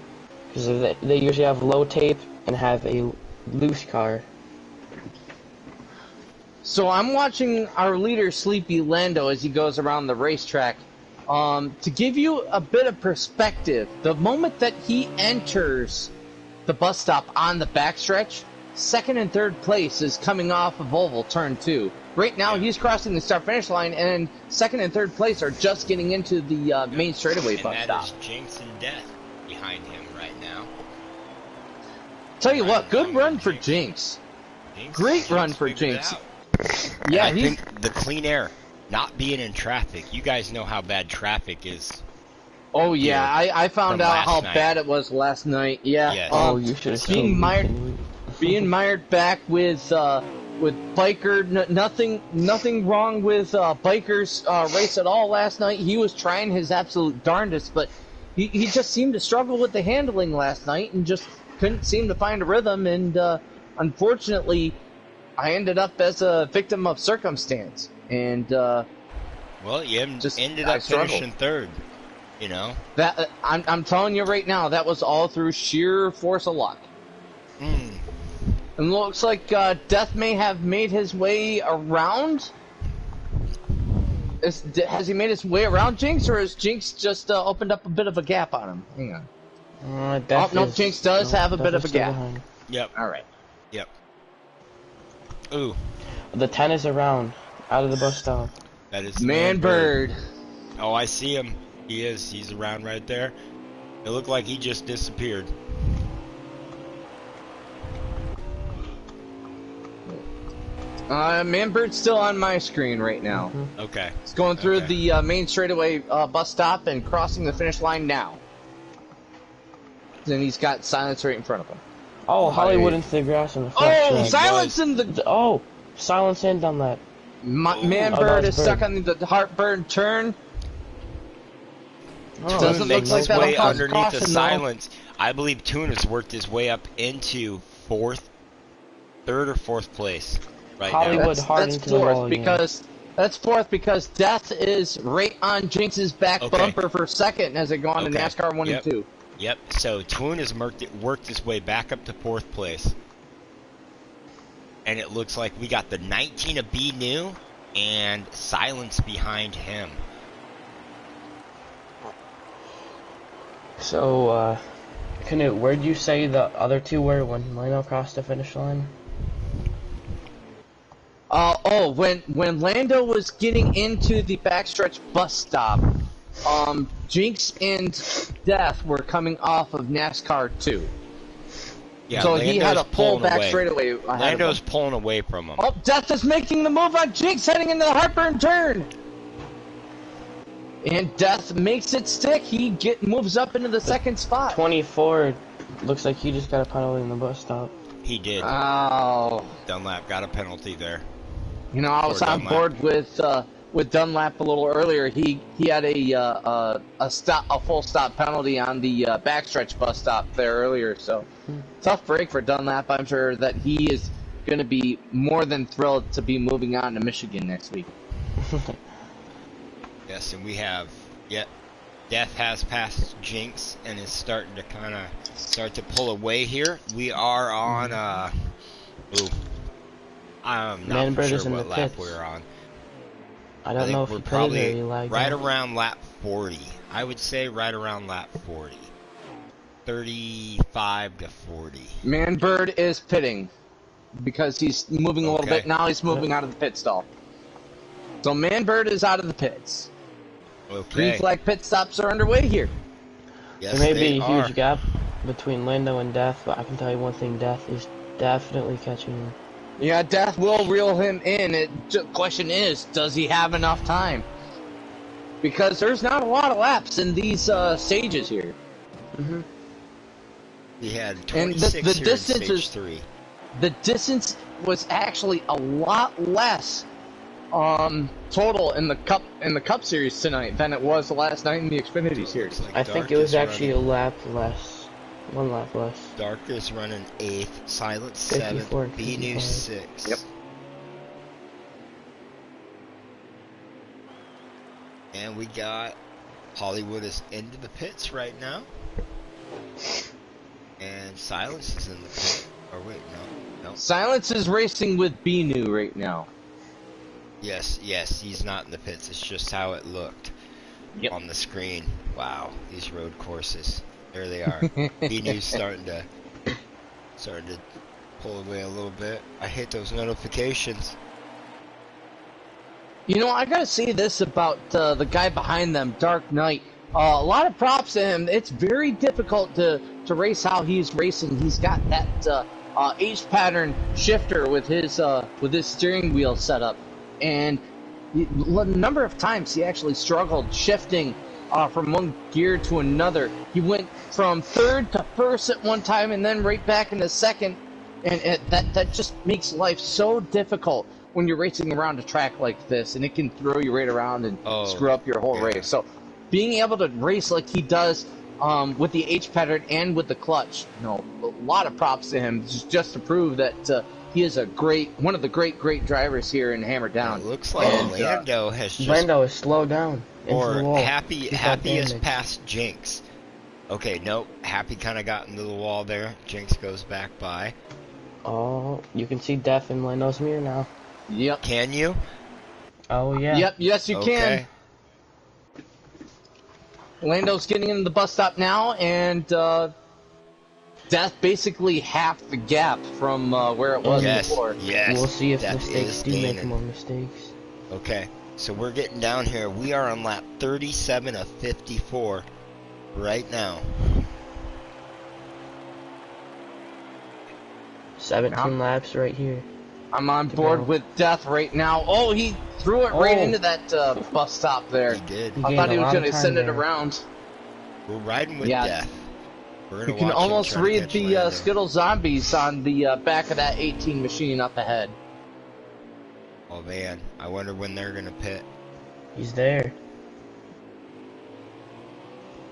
because they usually have low tape and have a loose car. So I'm watching our leader, Sleepy Lando, as he goes around the racetrack. To give you a bit of perspective, the moment that he enters the bus stop on the backstretch, second and third place is coming off of Oval Turn 2. Right now, he's crossing the start-finish line, and second and third place are just getting into the main straightaway bus and stop. that is Jinx and Death behind him right now. Tell you what, good run for Jinx. Great run for Jinx. Yeah, I think the clean air, not being in traffic. You guys know how bad traffic is. Oh yeah, I found from out last how night. bad it was last night. Yeah. Yes. Oh, you should have being mired back with Biker. Nothing wrong with Biker's race at all last night. He was trying his absolute darndest, but he just seemed to struggle with the handling last night and just couldn't seem to find a rhythm. And unfortunately, I ended up as a victim of circumstance. And Well, you ended I up struggled. finishing third. You know. that I'm telling you right now, that was all through sheer force of luck. And looks like Death may have made his way around. Has he made his way around Jinx, or has Jinx just opened up a bit of a gap on him? Hang on. No, Jinx does have a bit of a gap. Behind. Yep. All right. Yep. Ooh, The 10 is around, out of the bus stop. that is Man Bird. Oh, I see him. He is. He's around right there. It looked like he just disappeared. Man Bird's still on my screen right now. Okay. It's going through the main straightaway bus stop and crossing the finish line now. Then he's got Silence right in front of him. Oh, Hollywood into the grass in the front. Oh, track. Silence in the... Oh, Silence in on that. Man Oh, Bird that is was stuck Bird. on the Heartburn turn. Oh, Doesn't look Makes like his that'll way cause underneath caution, the though. silence. I believe Toon has worked his way up into third or fourth place right Hollywood now. hard That's into the wall fourth again. that's fourth because Death is right on Jinx's back Okay. bumper for second as they go on to Okay. NASCAR 1 Yep. and 2. Yep. So Toon has worked his way back up to fourth place. And it looks like we got the 19 of B new and Silence behind him. So, Canute, where'd you say the other two were when Lando crossed the finish line? When Lando was getting into the backstretch bus stop, Jinx and Death were coming off of NASCAR 2. Yeah, so Lando's he had to pull back away. straightaway. Lando's pulling away from him. Oh, Death is making the move on Jinx, heading into the heartburn turn. And Death makes it stick. He moves up into the second spot. 24, looks like he just got a penalty in the bus stop. He did. Oh. Dunlap got a penalty there. You know, I was on board with Dunlap a little earlier. He had a full stop penalty on the backstretch bus stop there earlier. So tough break for Dunlap. I'm sure that he is going to be more than thrilled to be moving on to Michigan next week. Yes, and we have Death has passed Jinx and is starting to kind of start to pull away here. We are on I'm not for sure what lap we're on. I don't know if we're he probably right around lap 40. I would say right around lap 40. 35 to 40. Manbird is pitting because he's moving a little bit. Now he's moving out of the pit stall. So Manbird is out of the pits. Okay. Green flag pit stops are underway here. Yes, there may be a huge gap between Lando and Death, but I can tell you one thing, Death is definitely catching him. Yeah, Death will reel him in. The question is, does he have enough time? Because there's not a lot of laps in these stages here. We had 26 and the here distance in stage 3. The distance was actually a lot less total in the Cup Series tonight than it was the last night in the Xfinity Series. Like I think it was actually a lap less. One lap less. Dark is running 8th, Silent 7th, B-New 6th. Yep. And we got Hollywood is into the pits right now. And Silence is in the pit. Or wait, no. Silence is racing with B-New right now. Yes, he's not in the pits. It's just how it looked on the screen. Wow, these road courses. There they are. B-New's starting to pull away a little bit. I hate those notifications. You know, I gotta say this about the guy behind them, Dark Knight. A lot of props to him. It's very difficult to race how he's racing. He's got that H pattern shifter with his steering wheel setup, and a number of times he actually struggled shifting from one gear to another. He went from third to first at one time and then right back into second, and that just makes life so difficult when you're racing around a track like this, and it can throw you right around and screw up your whole race. So being able to race like he does with the H pattern and with the clutch, a lot of props to him, just to prove that he is one of the great drivers here in Hammerdown. It looks like Lando has slowed down. Or Happy has passed Jinx. Okay, nope. Happy kind of got into the wall there. Jinx goes back by. Oh, you can see Death in Lando's mirror now. Yep. Can you? Oh, yeah. Yep, yes you can. Lando's getting into the bus stop now, and Death basically half the gap from where it was before. Yes, we'll see if Death mistakes do make more mistakes. Okay, so we're getting down here. We are on lap 37 of 54 right now. 17 laps right here. I'm on board with Death right now. Oh, he threw it right into that bus stop there. He did. I thought he was going to send it around. We're riding with Death. You can almost read the Skittle Zombies on the back of that 18 machine up ahead. Oh man, I wonder when they're going to pit. He's there.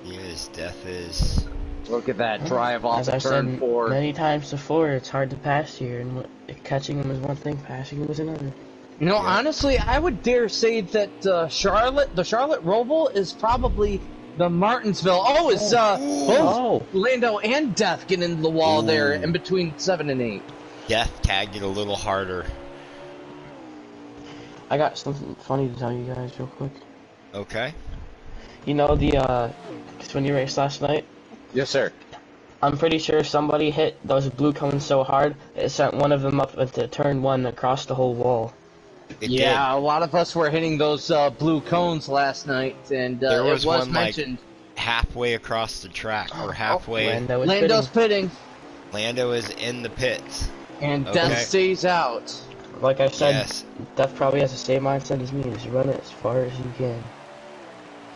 He is. Death is. Look at that drive off of turn 4. Many times before, it's hard to pass here, and catching him is one thing, passing him is another. You know, honestly, I would dare say that the Charlotte Roval is probably the Martinsville. Oh, it's both Lando and Death getting into the wall there in between 7 and 8. Death tagged it a little harder. I got something funny to tell you guys real quick. Okay. You know the when you raced last night? Yes, sir. I'm pretty sure somebody hit those blue cones so hard it sent one of them up into turn 1 across the whole wall. It Yeah, did. a lot of us were hitting those blue cones last night, and There was it was one mentioned. halfway across the track, or halfway. Lando is Lando's pitting. pitting, Lando is in the pits. and Okay. Death stays out. Like I said, Yes. Death probably has the same mindset as me. Just run it as far as you can.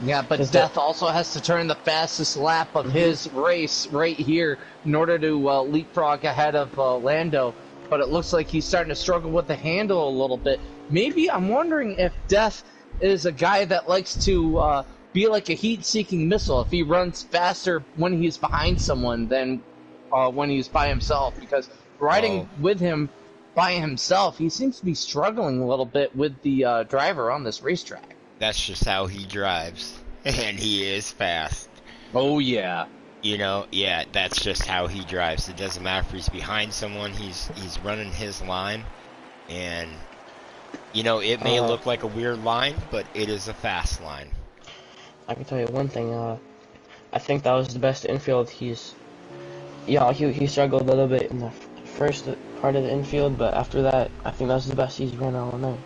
Yeah, but 'Cause Death also has to turn the fastest lap of his race right here in order to leapfrog ahead of Lando. But it looks like he's starting to struggle with the handle a little bit. Maybe I'm wondering if Death is a guy that likes to be like a heat-seeking missile. If he runs faster when he's behind someone than when he's by himself, because riding with him by himself, he seems to be struggling a little bit with the driver on this racetrack. That's just how he drives, and he is fast. Oh yeah. You know, yeah, that's just how he drives. It doesn't matter if he's behind someone, he's running his line, and, you know, it may look like a weird line, but it is a fast line. I can tell you one thing. I think that was the best infield he's. Yeah, he struggled a little bit in the first part of the infield, but after that, I think that was the best he's run all night.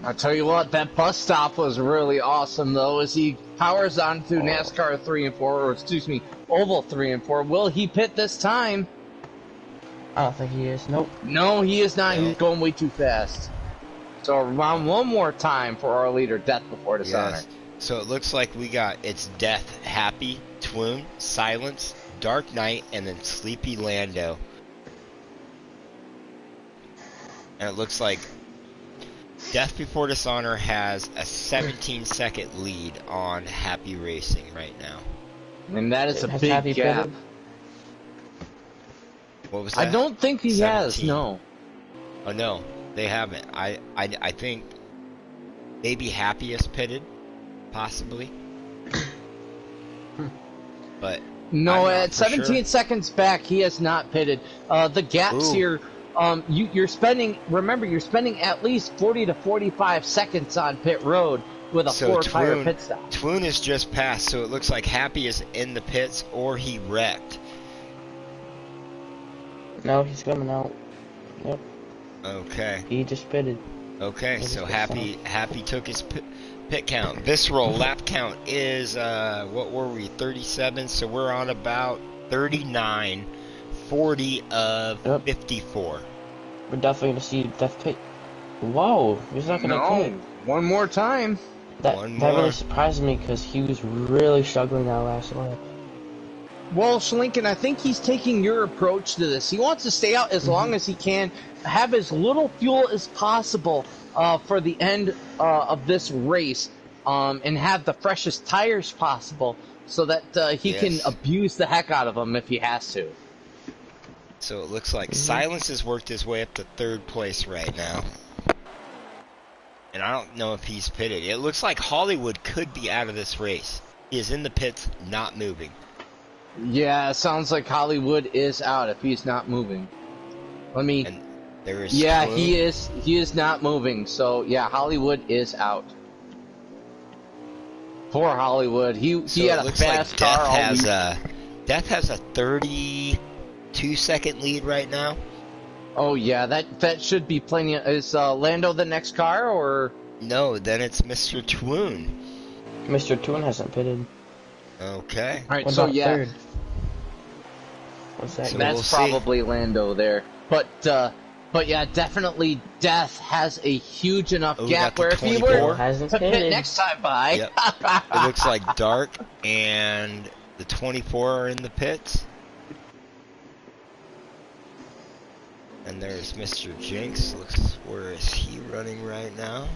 I'll tell you what, that bus stop was really awesome, though, as he powers on through NASCAR 3 and 4, or excuse me, Oval 3 and 4. Will he pit this time? I don't think he is. Nope. No, he is not. No. He's going way too fast. So around one more time for our leader, Death Before Dishonor. Yes. So it looks like we got, it's Death, Happy, Twoon, Silence, Dark Knight, and then Sleepy Lando. And it looks like Death Before Dishonor has a 17-second lead on Happy Racing right now. And that is a Has big Happy gap. pitted? What was that? I don't think he has, 17. no. Oh no, they haven't. I think maybe Happy is pitted, possibly. But No, I'm not at for 17 sure. seconds back, he has not pitted. The gaps Ooh. here, you're spending, remember, you're spending at least 40 to 45 seconds on pit road with a So 4-tire pit stop. Twoon is just passed, so it looks like Happy is in the pits or he wrecked. No, he's coming out. Yep. Okay. He just pitted. Okay, Maybe so it's Happy took his pit count. Visceral lap count is what were we, 37? So we're on about 39, 40 of Yep. 54. We're definitely gonna see Death pit. Whoa, he's not gonna pit. one more time. That One that more. really surprised me because he was really struggling that last lap. Well, Schlinken, I think he's taking your approach to this. He wants to stay out as long as he can, have as little fuel as possible for the end of this race, and have the freshest tires possible so that he can Yes. abuse the heck out of them if he has to. So it looks like Silence has worked his way up to third place right now. And I don't know if he's pitted. It looks like Hollywood could be out of this race. He is in the pits, not moving. Yeah, it sounds like Hollywood is out if he's not moving. Let me... And there is Yeah, Twoon. he is not moving. So, yeah, Hollywood is out. Poor Hollywood. He So had it a looks fast like car all week. Death has a 32-second lead right now. Oh yeah, that should be plenty. Is Lando the next car, or No, then it's Mr. Twoon. Mr. Toon hasn't pitted. Okay. all right? What So about yeah, third? What's that? So mean? that's we'll see. probably Lando there. But yeah, definitely Death has a huge enough Oh, gap got the where if he 24. were Hasn't to pit pitted. next time by, Yep. It looks like Dark and the 24 are in the pits. And there's Mr. Jinx. Looks, where is he running right now?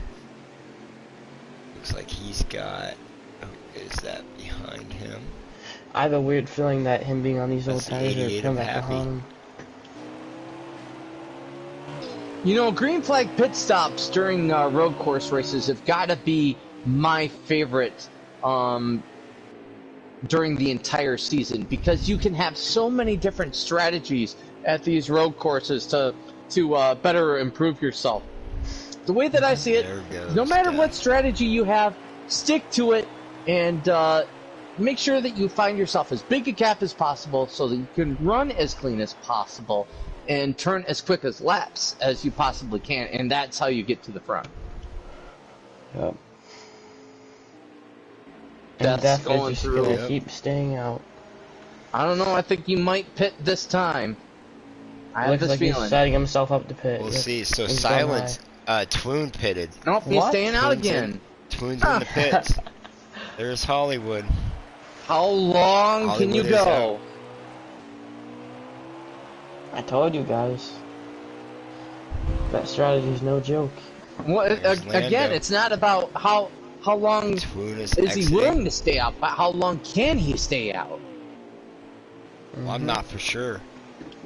Looks like he's got. Oh, is that behind him? I have a weird feeling that him being on these old That's the tires 88 are coming of back Happy. behind him. You know, green flag pit stops during road course races have got to be my favorite during the entire season, because you can have so many different strategies at these road courses to better improve yourself. The way that I see it, There goes no matter Death. what strategy you have, stick to it and make sure that you find yourself as big a gap as possible so that you can run as clean as possible and turn as quick as laps as you possibly can, and that's how you get to the front. Yep. That's and Death going is just through. gonna keep staying out. I don't know. I think he might pit this time. I have Looks this like feeling. he's setting himself up to pit. We'll Yep. see. So He's Silence, Twoon pitted. Nope, he's What? staying out Twoon's again. Twoon's in the pits. There's Hollywood. How long can you Hollywood is go? I told you guys. That strategy is no joke. Well, There's again, Lando. it's not about how long Twoon is is exiting. he willing to stay out, but how long can he stay out? Well, I'm not for sure.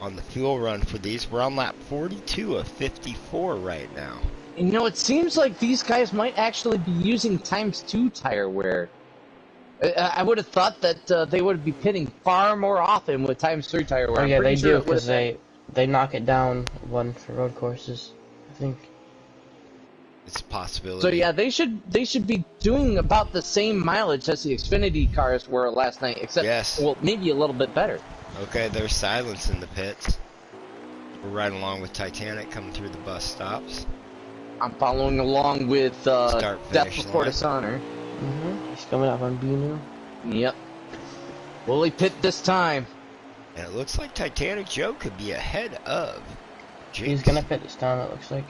On the fuel run for these, we're on lap 42 of 54 right now. And, you know, it seems like these guys might actually be using ×2 tire wear. I would have thought that they would be pitting far more often with ×3 tire wear. Oh I'm yeah, pretty they sure do it because would've- they knock it down one for road courses. I think. It's a possibility. So yeah, they should be doing about the same mileage as the Xfinity cars were last night, except Yes. well, maybe a little bit better. Okay, there's Silence in the pits. We're riding along with Titanic coming through the bus stops. I'm following along with Start, Death finish Before line. Dishonor. He's coming up on B now. Yep. Will he pit this time? And it looks like Titanic Joe could be ahead of Jinx. He's gonna pit this time. It looks like.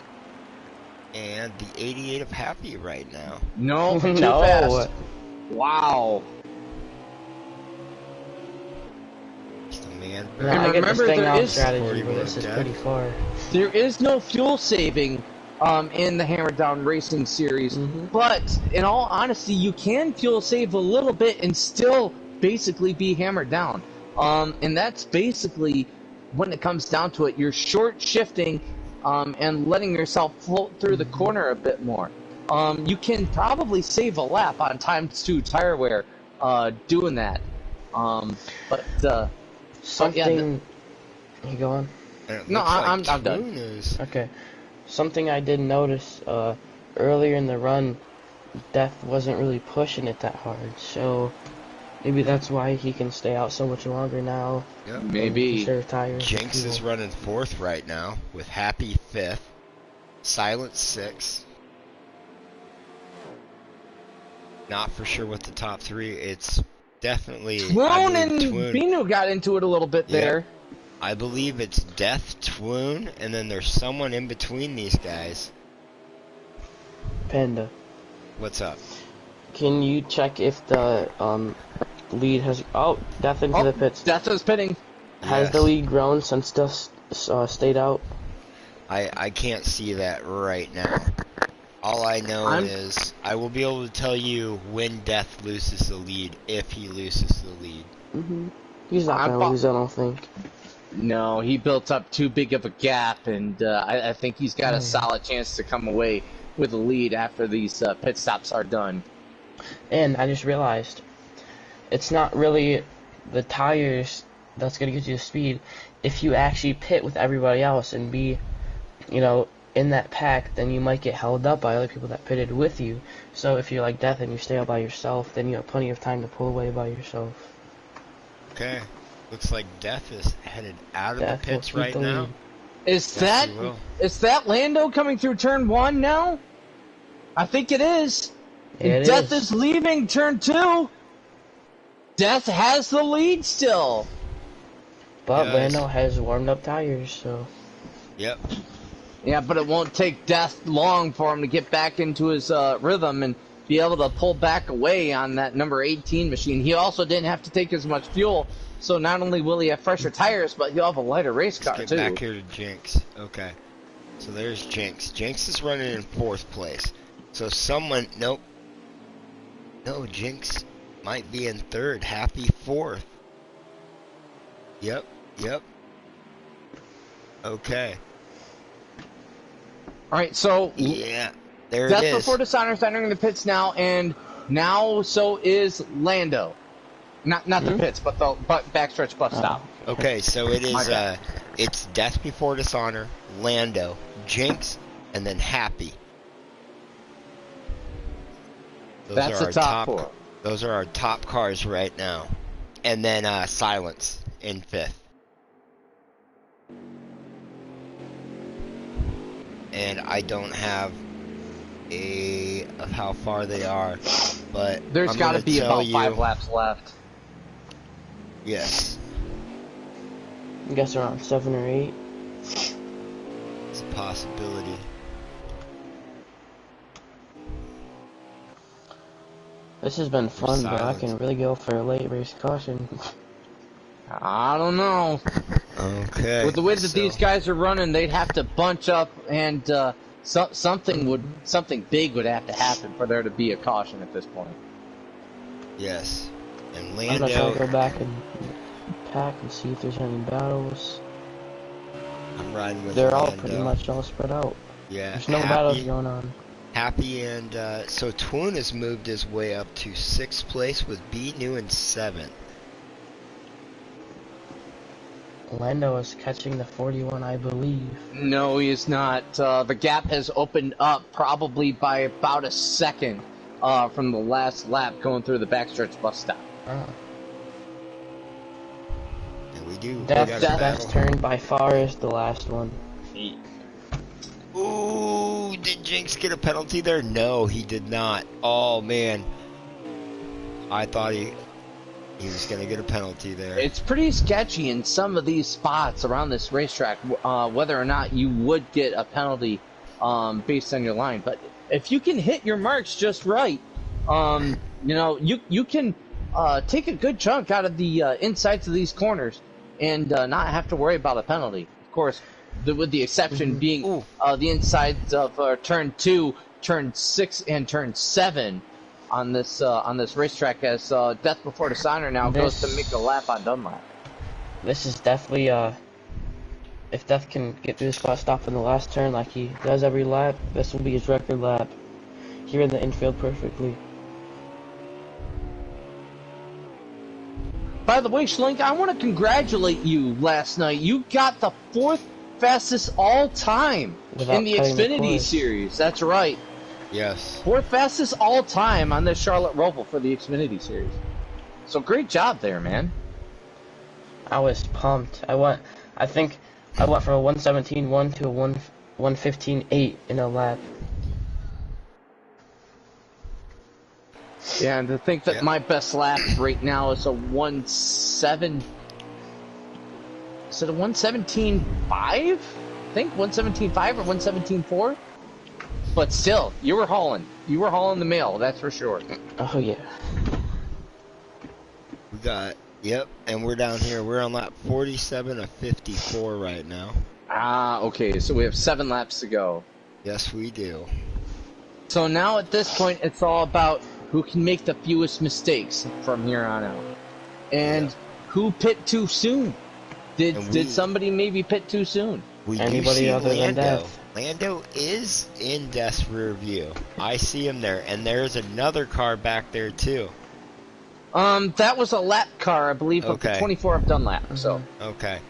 And the 88 of Happy right now. No, too No. fast. Wow. Just a man. No, And I get the remember, staying there out is- strategy, 40 but this is minutes pretty far. There is no fuel saving in the Hammerdown Racing Series, but in all honesty, you can fuel save a little bit and still basically be hammered down. And that's basically, when it comes down to it, you're short shifting and letting yourself float through the corner a bit more. You can probably save a lap on ×2 tire wear doing that. Something. You go on? And it No, looks like I'm done. Twoon is- Okay. Something I did notice earlier in the run, Death wasn't really pushing it that hard, so maybe that's why he can stay out so much longer now. Yep. Maybe. Conserve tires. Jinx and is fuel. running 4th right now with Happy 5th. Silence 6th. Not for sure what the top 3. It's definitely Twoon I and believe Twoon. Binu got into it a little bit Yeah. there. I believe it's Death, Twoon, and then there's someone in between these guys. Panda. What's up? Can you check if the lead has? Oh, Death into the pits. Death is pitting. Has Yes. the lead grown since Death stayed out? I can't see that right now. All I know is I will be able to tell you when Death loses the lead, if he loses the lead. He's not I'm gonna fo- lose, I don't think. No, he built up too big of a gap, and I think he's got a solid chance to come away with a lead after these pit stops are done. And I just realized, it's not really the tires that's gonna get you the speed. If you actually pit with everybody else and be, in that pack, then you might get held up by other people that pitted with you. So if you're like Death and you stay out by yourself, then you have plenty of time to pull away by yourself. Okay. Looks like Death is headed out of Death the will pits keep right the now. lead. Is Yes, he will. that Lando coming through turn 1 now? I think it is. It Death is. is leaving turn 2. Death has the lead still. But Yes. Lando has warmed up tires, so Yep. Yeah, but it won't take Death long for him to get back into his rhythm and be able to pull back away on that number 18 machine. He also didn't have to take as much fuel, so not only will he have fresher tires, but he'll have a lighter race car Let's too. get back here to Jinx. Okay. So there's Jinx. Jinx is running in 4th place. So someone, nope. No, Jinx might be in 3rd. Happy 4th. Yep. Okay. All right, so Yeah. There Death it is. Before Dishonor's entering the pits now, and now so is Lando. Not the pits, but the backstretch bus stop. Okay, so it My is bad. it's Death Before Dishonor, Lando, Jinx, and then Happy. Those That's are the our top 4. Those are our top cars right now. And then Silence in 5th. And I don't have of how far they are, but there's got to be about you, 5 laps left. Yes. I guess around 7 or 8. It's a possibility. This has been fun, but I can really go for a late race caution. I don't know. Okay. With the way that these guys are running, they'd have to bunch up, and something big would have to happen for there to be a caution at this point. Yes. And I'm Lando. gonna try to go back and pack and see if there's any battles. I'm riding with They're Lando. all pretty much all spread out. Yeah. There's no battles going on. Happy and so Twoon has moved his way up to 6th place with B New in 7th. Lando is catching the 41, I believe. No, he is not. The gap has opened up probably by about a second from the last lap going through the backstretch bus stop. And we do. Death's best turn by far is the last one. Ooh, did Jinx get a penalty there? No, he did not. Oh, man. I thought he was going to get a penalty there. It's pretty sketchy in some of these spots around this racetrack whether or not you would get a penalty based on your line. But if you can hit your marks just right, you know, you can take a good chunk out of the insides of these corners and not have to worry about a penalty. Of course, with the exception being the insides of turn 2, turn 6, and turn 7 on this racetrack, as Death Before Dishonor now goes to make a lap on Dunlap. This is definitely if Death can get through this spot stop in the last turn like he does every lap, this will be his record lap. Here in the infield perfectly. By the way, Schlink, I want to congratulate you last night. You got the 4th fastest all-time in the Xfinity Series. That's right. Yes. 4th fastest all-time on this Charlotte Roval for the Xfinity Series. So great job there, man. I was pumped. I think I went from a 1:17.1 to a 1:15.8 in a lap. Yeah, and to think that my best lap right now is a 1:7. Is it a 1:17.5? I think 1:17.5 or 1:17.4. But still, you were hauling. You were hauling the mail, that's for sure. Oh yeah. We got and we're down here. We're on lap 47 of 54 right now. Ah, okay. So we have 7 laps to go. Yes, we do. So now at this point, it's all about who can make the fewest mistakes from here on out, and who pit too soon. Did somebody maybe pit too soon? Anybody other than Death? Lando is in Death's rear view. I see him there, and there's another car back there too. That was a lap car, I believe, of the 24 of Dunlap. So okay,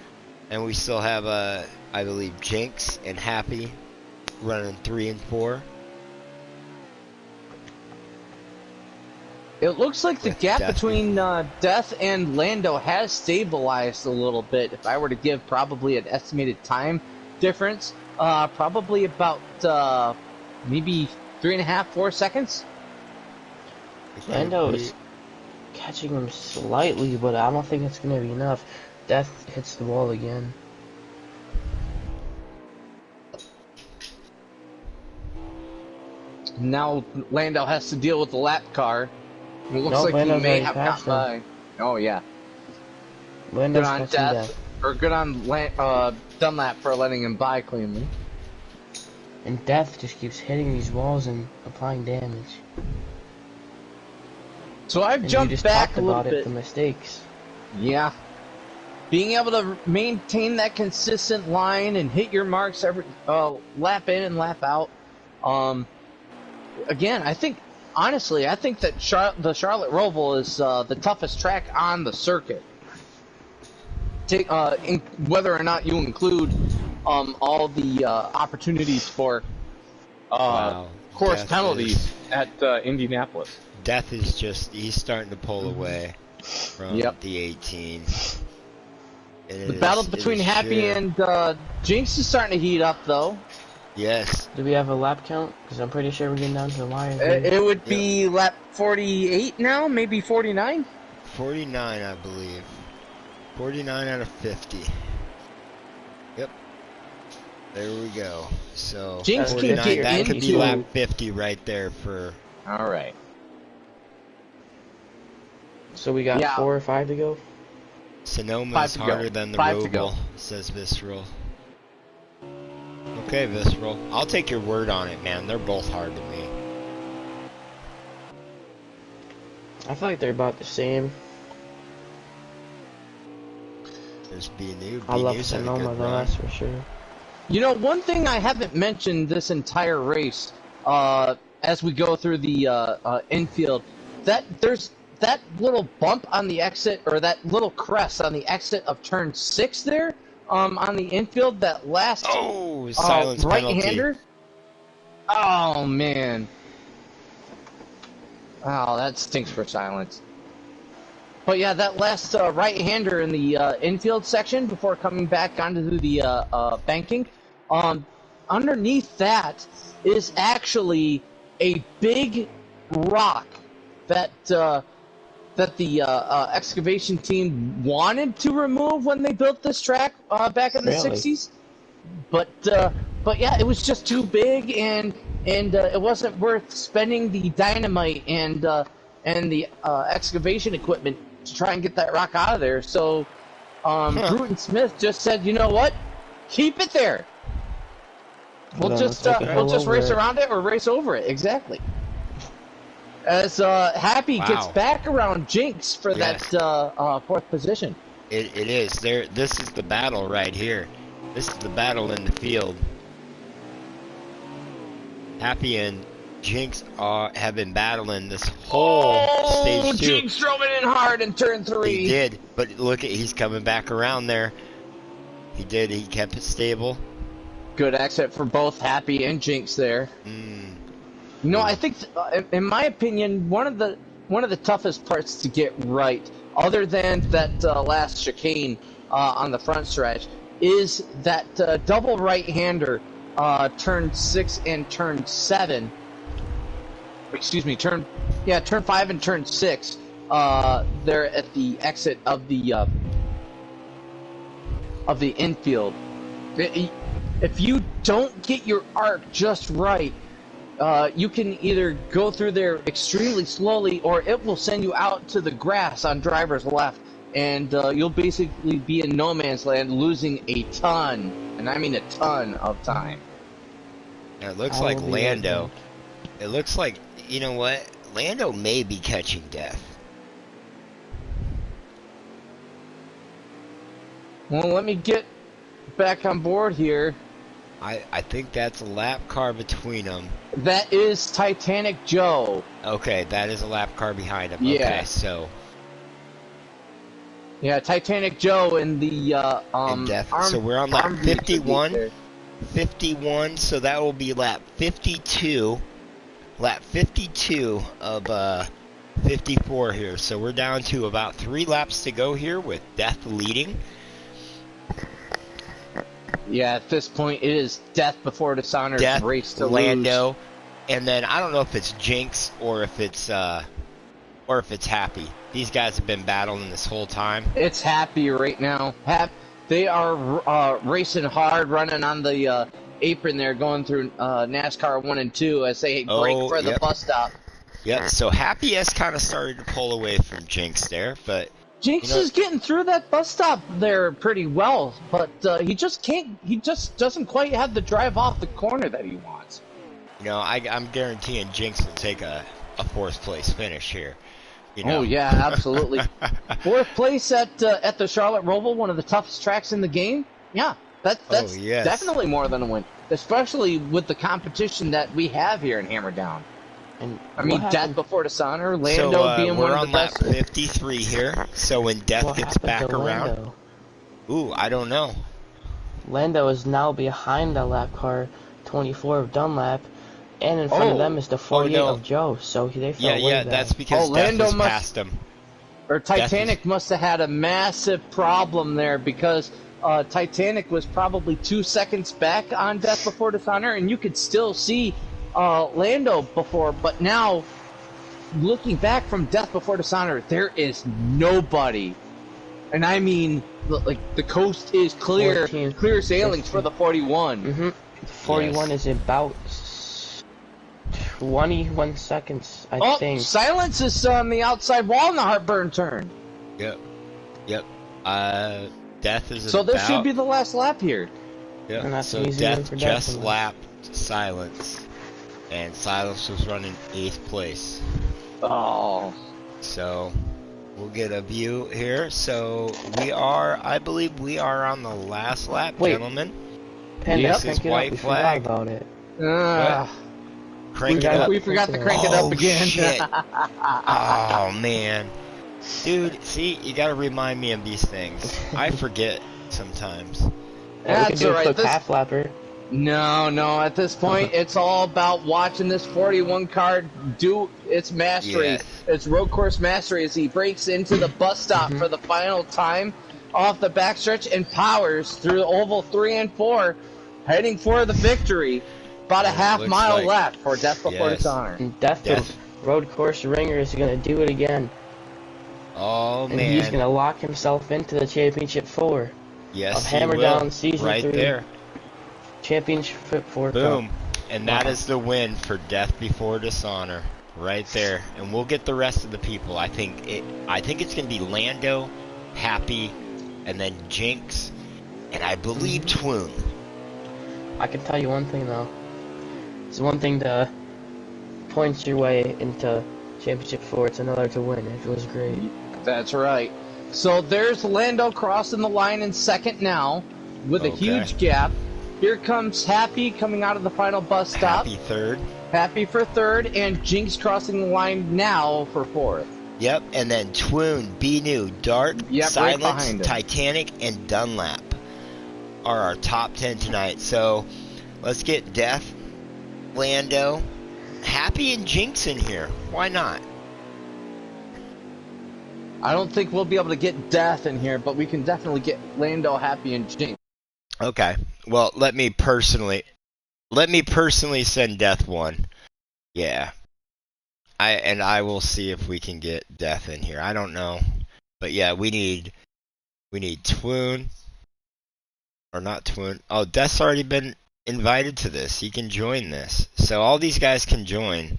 and we still have I believe Jinx and Happy running 3 and 4. It looks like the gap between Death and Lando has stabilized a little bit. If I were to give probably an estimated time difference, probably about maybe 3.5, 4 seconds. Lando is catching him slightly, but I don't think it's going to be enough. Death hits the wall again. Now Lando has to deal with the lap car. It looks like he may have gotten by. Oh yeah. Lando's good on Death, or good on Dunlap for letting him by cleanly. And Death just keeps hitting these walls and applying damage. So I've jumped back a little bit. The mistakes. Yeah. Being able to maintain that consistent line and hit your marks every lap in and lap out. Again, I think that the Charlotte Roval is the toughest track on the circuit. Whether or not you include all the opportunities for course Death penalties at Indianapolis. Death is he's starting to pull away from the 18. The battle between Happy and Jinx is starting to heat up, though. Yes. Do we have a lap count? Because I'm pretty sure we're getting down to the wire. It would be lap 48 now, maybe 49? 49, I believe. 49 out of 50. Yep. There we go. So, Jinx can 49, get that could be into- lap 50 right there for... All right. So we got 4 or 5 to go? Sonoma's harder than the 5 to go. Roval, says Visceral. Okay, Visceral. I'll take your word on it, man. They're both hard to me. I feel like they're about the same. There's B-New. I love B-New's had a Sonoma good though, run. that's for sure. You know, one thing I haven't mentioned this entire race, as we go through the infield, that there's that little bump on the exit, or that little crest on the exit of turn 6 there, on the infield, that last silence right-hander. Oh, man. Oh, that stinks for silence. But yeah, that last right-hander in the infield section before coming back onto the banking, underneath that is actually a big rock that that the excavation team wanted to remove when they built this track back in the 60s. But yeah, it was just too big, and it wasn't worth spending the dynamite and the excavation equipment to try and get that rock out of there. So Bruton Smith just said, you know what? Keep it there. We'll just race around it or race over it. Exactly. As Happy gets back around Jinx for that 4th position. It is. This is the battle right here. This is the battle in the field. Happy and Jinx have been battling this whole stage 2. Jinx drove it in hard in turn 3. He did, but look at, he's coming back around there. He did. He kept it stable. Good exit for both Happy and Jinx there. You know, I think, in my opinion, one of the toughest parts to get right, other than that last chicane on the front stretch, is that double right-hander, turn 6 and turn 7. Excuse me, turn 5 and turn 6. There at the exit of the infield. If you don't get your arc just right, you can either go through there extremely slowly, or it will send you out to the grass on driver's left, and you'll basically be in no man's land, losing a ton, and I mean a ton of time. Now, it looks like Lando. It looks like, you know what? Lando may be catching Death. Well, let me get back on board here. I think that's a lap car between them. That is Titanic Joe. Okay, that is a lap car behind him. Yeah. Okay, so. Yeah, Titanic Joe in the and Death. So we're on lap 51. 51, so that will be lap 52. Lap 52 of 54 here. So we're down to about 3 laps to go here with Death leading. Yeah, at this point, it is Death before Dishonored, Death, race to Lando, lose. And then I don't know if it's Jinx or if it's Happy. These guys have been battling this whole time. It's Happy right now. They are racing hard, running on the apron there, going through NASCAR 1 and 2 as they break for the bus stop. Yep. So Happy has kind of started to pull away from Jinx there, but. Jinx is getting through that bus stop there pretty well, but he just doesn't quite have the drive off the corner that he wants. You know, I'm guaranteeing Jinx will take a 4th place finish here. You know? Oh yeah, absolutely. 4th place at the Charlotte Roval, one of the toughest tracks in the game. Yeah, that's definitely more than a win, especially with the competition that we have here in Hammerdown. And I mean, Death before Dishonor, Lando being one of the best. We're on lap 53 here, so when Death gets back around... Ooh, I don't know. Lando is now behind the lap car 24 of Dunlap, And in front of them is the 48 no. of Joe, so they fell way Yeah, back. that's because Death Lando has must- passed him. Or Titanic must have had a massive problem there because Titanic was probably 2 seconds back on Death Before Dishonor, and you could still see Lando before. But now, looking back from Death Before Dishonor, there is nobody. And I mean, like, the coast is clear, 14, clear sailings 16. for the 41. Mm-hmm. 41 is about 21 seconds, I think. Silence is on the outside wall in the Heartburn turn. Yep. Death is So about... this should be the last lap here. Yeah. And that's So an easy win Death for just Death. lapped Silence, and Silence was running 8th place. Oh. So we'll get a view here. So we are, I believe, we are on the last lap, Wait. gentlemen. Panda, This crank is it up. white We flag. forgot about it. Crank it up. We forgot to crank it up Oh, again. shit. Oh man, dude. See, you gotta remind me of these things. I forget sometimes. Yeah, we can That's do a alright. quick This- half lapper. No. At this point, it's all about watching this 41 car do its mastery. Yes. Its road course mastery as he breaks into the bus stop for the final time off the backstretch and powers through the oval 3 and 4, heading for the victory. About a half Looks mile like- left for Death Before Yes. Dishonor. And Death, Death. the road course ringer, is going to do it again. Oh And he's going man. to lock himself into the Championship 4 Yes, of he Hammerdown will. Season Right 3. there. Championship 4 Boom. Cup. And that is the win for Death Before Dishonor. Right there. And we'll get the rest of the people. I think it's gonna be Lando, Happy, and then Jinx, and I believe Twoon. I can tell you one thing, though. It's one thing to point your way into Championship 4. It's another to win. It was great. That's right. So there's Lando crossing the line in second now with a Okay. huge gap. Here comes Happy coming out of the final bus stop. Happy third. Happy for third, and Jinx crossing the line now for fourth. Yep, and then Twoon, Be New, Dart, Yep, right Silence, behind him. Titanic, and Dunlap are our top 10 tonight. So let's get Death, Lando, Happy, and Jinx in here. Why not? I don't think we'll be able to get Death in here, but we can definitely get Lando, Happy, and Jinx. Okay. Well, let me personally send Death one. Yeah. I will see if we can get Death in here. I don't know. But yeah, we need Twoon. Or not Twoon. Oh, Death's already been invited to this. He can join this. So all these guys can join,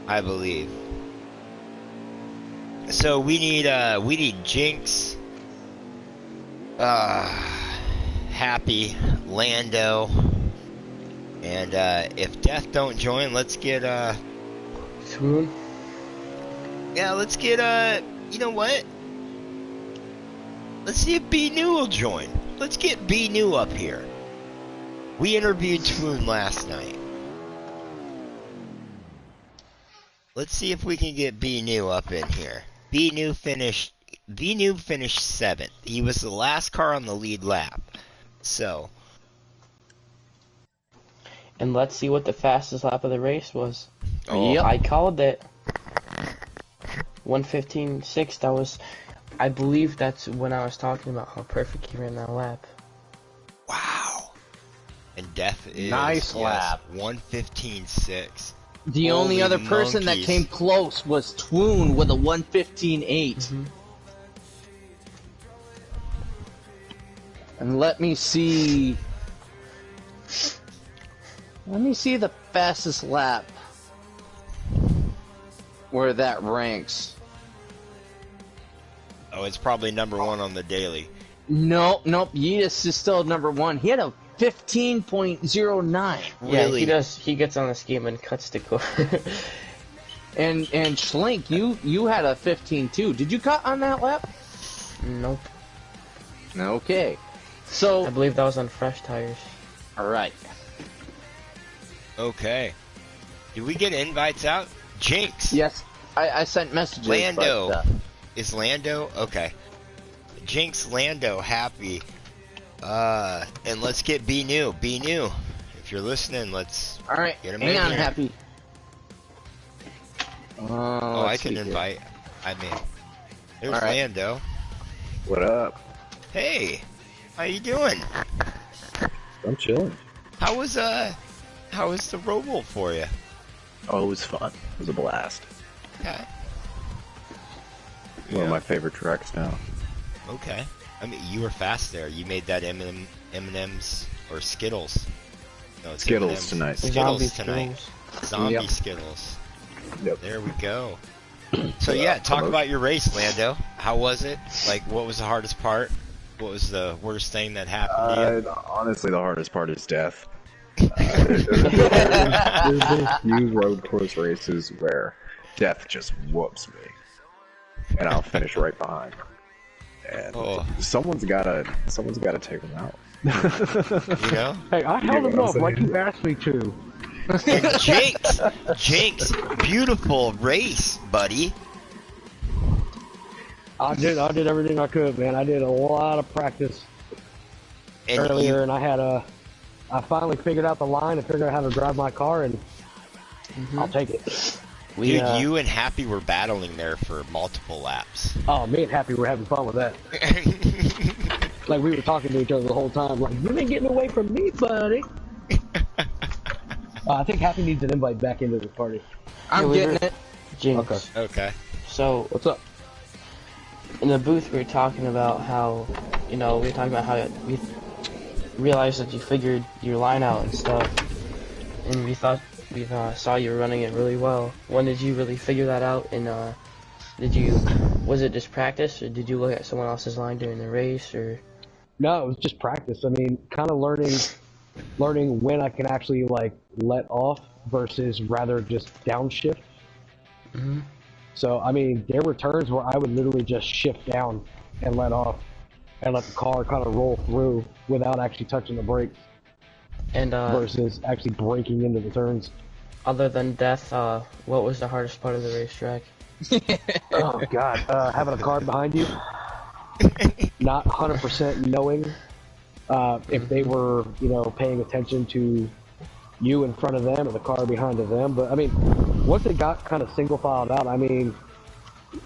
I believe. So we need Jinx, Happy, Lando, and if Death don't join, let's get Swoon. yeah, let's get you know what? Let's see if B New will join. Let's get B New up here. We interviewed Twoon last night. Let's see if we can get B New up in here. B New finished 7th. He was the last car on the lead lap. So, And let's see what the fastest lap of the race was. oh, Yep. I called it. 1:15.6. That was, I believe that's when I was talking about how perfect he ran that lap. wow. And Death is Nice lap. 1:15.6. The only Holy other person that monkeys. came close was Twoon with a 1:15.8. And let me see the fastest lap where that ranks. Oh, it's probably number 1 on the daily. Nope. Yeetus is still number one. He had a 15.09. Yeah, Really? he does. He gets on the scheme and cuts the core. And Schlink, you had a 15 too. Did you cut on that lap? Nope. Okay. I So, believe that was on fresh tires. all right. Okay. Did we get invites out? Jinx. Yes, I sent messages. Lando. But, Is Lando? Okay. Jinx, Lando, Happy. And let's get B New. B New. If you're listening, let's All right, Get him hang in on, here. Happy. Oh, I Let's can see here. invite. There's All right. Lando. What up? Hey, how you doing? I'm chilling. How was the Roval for you? Oh, it was fun. It was a blast. Okay. One of my favorite tracks now. Okay. I mean, you were fast there. You made that M&M's or Skittles. No, it's Skittles M&Ms. tonight. Skittles Zombie tonight. Skittles. Zombie Yep. Skittles. Yep. There we go. So yeah, talk about your race, Lando. How was it? Like, what was the hardest part? What was the worst thing that happened to you? Honestly, the hardest part is death. There's been a few road course races where death just whoops me, and I'll finish right behind. And someone's gotta take them out. You know? Hey, I held him up like you asked me to. And Jinx, beautiful race, buddy. I did everything I could, man. I did a lot of practice And earlier, and I finally figured out the line and figured out how to drive my car, and I'll take it. Dude, you and Happy were battling there for multiple laps. Oh, me and Happy were having fun with that. Like, we were talking to each other the whole time, like, you ain't getting away from me, buddy. I think Happy needs an invite back into the party. I'm getting it. Jinx. Okay. Okay. So, What's up? in the booth, we were talking about how, we we realized that you figured your line out and stuff, and we saw you were running it really well. When did you really figure that out? And was it just practice, or did you look at someone else's line during the race, or? No, it was just practice. I mean, kind of learning when I can actually, like, let off versus rather just downshift. Mm-hmm. So, I mean, there were turns where I would literally just shift down and let off and let the car kind of roll through without actually touching the brakes And versus actually braking into the turns. other than death, what was the hardest part of the racetrack? Oh, God. Having a car behind you, not 100% knowing if they were, paying attention to you in front of them or the car behind of them. But, I mean, once it got kind of single filed out, I mean,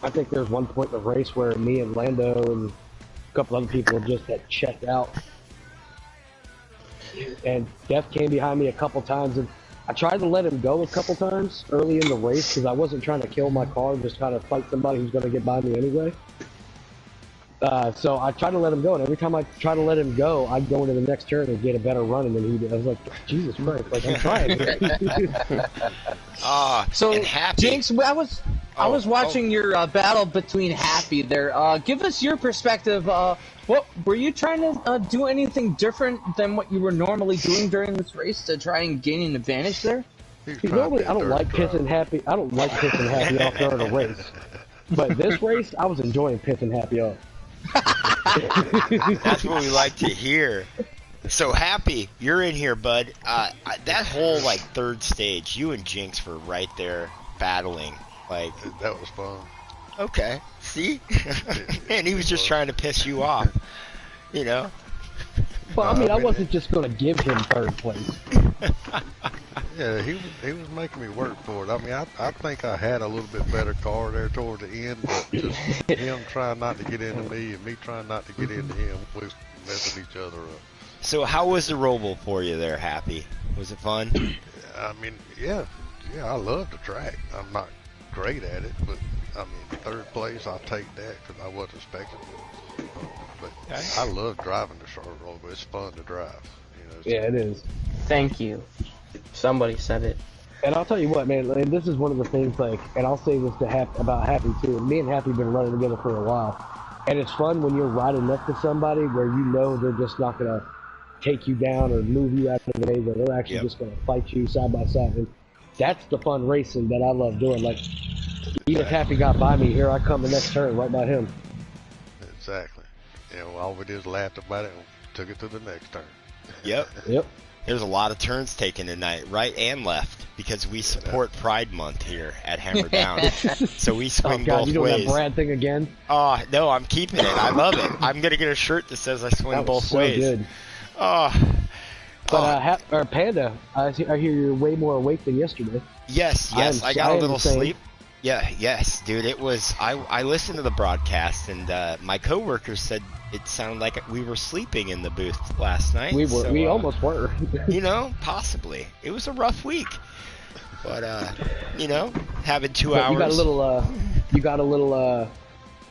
I think there's one point in the race where me and Lando and a couple other people just had checked out. And Death came behind me a couple times, and I tried to let him go a couple times early in the race because I wasn't trying to kill my car, just trying to fight somebody who's going to get by me anyway. So I tried to let him go, and every time I try to let him go, I'd go into the next turn and get a better run than he did. I was like, Jesus Christ, like, I'm trying. So, and Happy. Jinx, I was watching your battle between Happy there. Give us your perspective. What were you trying to do anything different than what you were normally doing during this race to try and gain an advantage there? Normally, I don't like pissing Happy. I don't like pissing Happy off during a race. But this race, I was enjoying pissing Happy off. That's what we like to hear. So Happy, you're in here, bud. That whole third stage, you and Jinx were right there battling. Like, that was fun. Okay, see, and he was just trying to piss you off, Well, I mean, I wasn't just going to give him third place. Yeah, he was making me work for it. I mean, I think I had a little bit better car there toward the end, but just him trying not to get into me and me trying not to get into him, we was messing each other up. So how was the Roval for you there, Happy? Was it fun? I mean, yeah, I love the track. I'm not great at it, but I mean, third place, I'll take that because I wasn't expecting it. But I love driving the Charlotte Roval. It's fun to drive. Yeah, it is. Thank you. Somebody said it. And I'll tell you what, man, and this is one of the things, and I'll say this about Happy, too. Me and Happy have been running together for a while. And it's fun when you're riding next to somebody where you know they're just not going to take you down or move you out of the way, but they're actually just going to fight you side by side. And that's the fun racing that I love doing. Like, even if Happy got by me, here I come the next turn, right by him. Exactly. All we did is laughed about it and took it to the next turn. Yep. There's a lot of turns taken tonight, right and left, because we support Pride Month here at Hammerdown. So we swing both you doing ways. that Brad thing again? Oh, no, I'm keeping it. I love it. I'm going to get a shirt that says I swing both so ways. Good. Oh, But or Panda, I hear you're way more awake than yesterday. Yes, I got a little sleep. Yes, dude. It was. I listened to the broadcast, and my coworkers said it sounded like we were sleeping in the booth last night. We were. We almost were. Possibly. It was a rough week, but having 2 hours. You got a little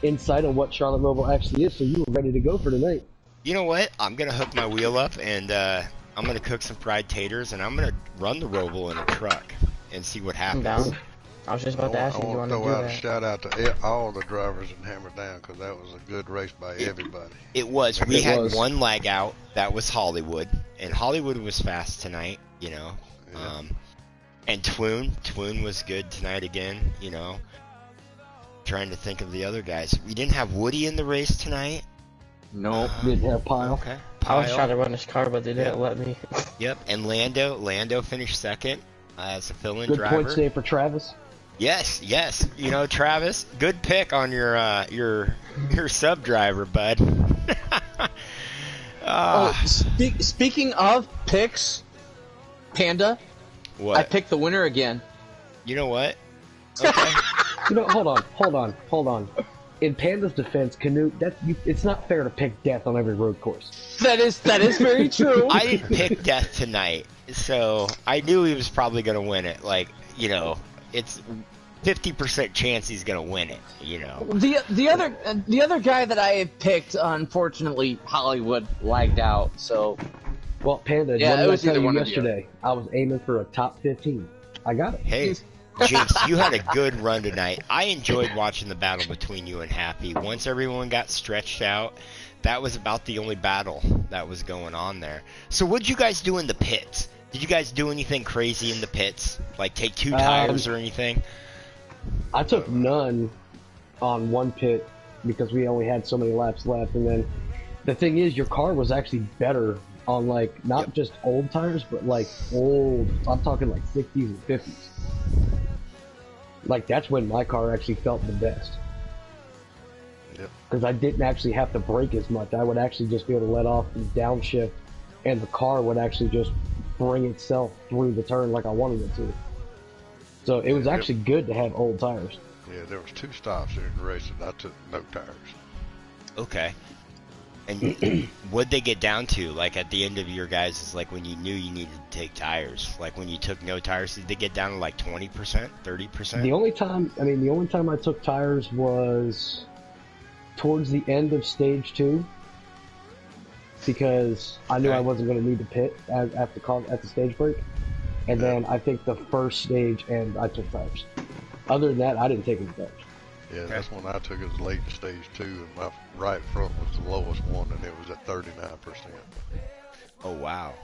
insight on what Charlotte Roval actually is, so you were ready to go for tonight. You know what? I'm gonna hook my wheel up, and I'm gonna cook some fried taters, and I'm gonna run the Roval in a truck and see what happens. I'm down. I was just about to ask you. I want to throw out a shout out to all the drivers in Hammerdown because that was a good race by everybody. It was. We had one lag out. That was Hollywood, and Hollywood was fast tonight. Yeah. And Twoon was good tonight again. Trying to think of the other guys. We didn't have Woody in the race tonight. No, didn't have Pile. Okay. I was trying to run his car, but they didn't let me. Yep, and Lando finished second as a fill-in good driver. Good point today for Travis. Yes. Travis, good pick on your sub driver, bud. Speaking of picks, Panda, what? I picked the winner again. You know what? Okay. Hold on. In Panda's defense, Canute, it's not fair to pick death on every road course. That is very true. I didn't pick death tonight, so I knew he was probably going to win it. It's 50% chance he's going to win it. The other guy that I had picked, unfortunately, Hollywood lagged out. So, well, Panda, what did I tell you yesterday? I was aiming for a top 15. I got it. Hey. Jinx, you had a good run tonight. I enjoyed watching the battle between you and Happy. Once everyone got stretched out, that was about the only battle that was going on there. So what did you guys do in the pits? Did you guys do anything crazy in the pits? Like take 2 tires or anything? I took none on one pit because we only had so many laps left. And then the thing is, your car was actually better on not just old tires, but old, I'm talking 60s and 50s. That's when my car actually felt the best. Yep. Because I didn't actually have to brake as much. I would actually just be able to let off and downshift, and the car would actually just bring itself through the turn like I wanted it to. So it was actually good to have old tires. Yeah, there was 2 stops in the race and I took no tires. Okay. And what'd they get down to? At the end of your guys' when you knew you needed to take tires? When you took no tires, did they get down to 20%, 30%? The only time I took tires was towards the end of stage 2, because I knew I wasn't going to need to pit at the stage break. And then I think the first stage, and I took tires. Other than that, I didn't take any tires. Yeah, that's when I took it was late to stage 2, and my right front was the lowest one, and it was at 39%. Oh, wow.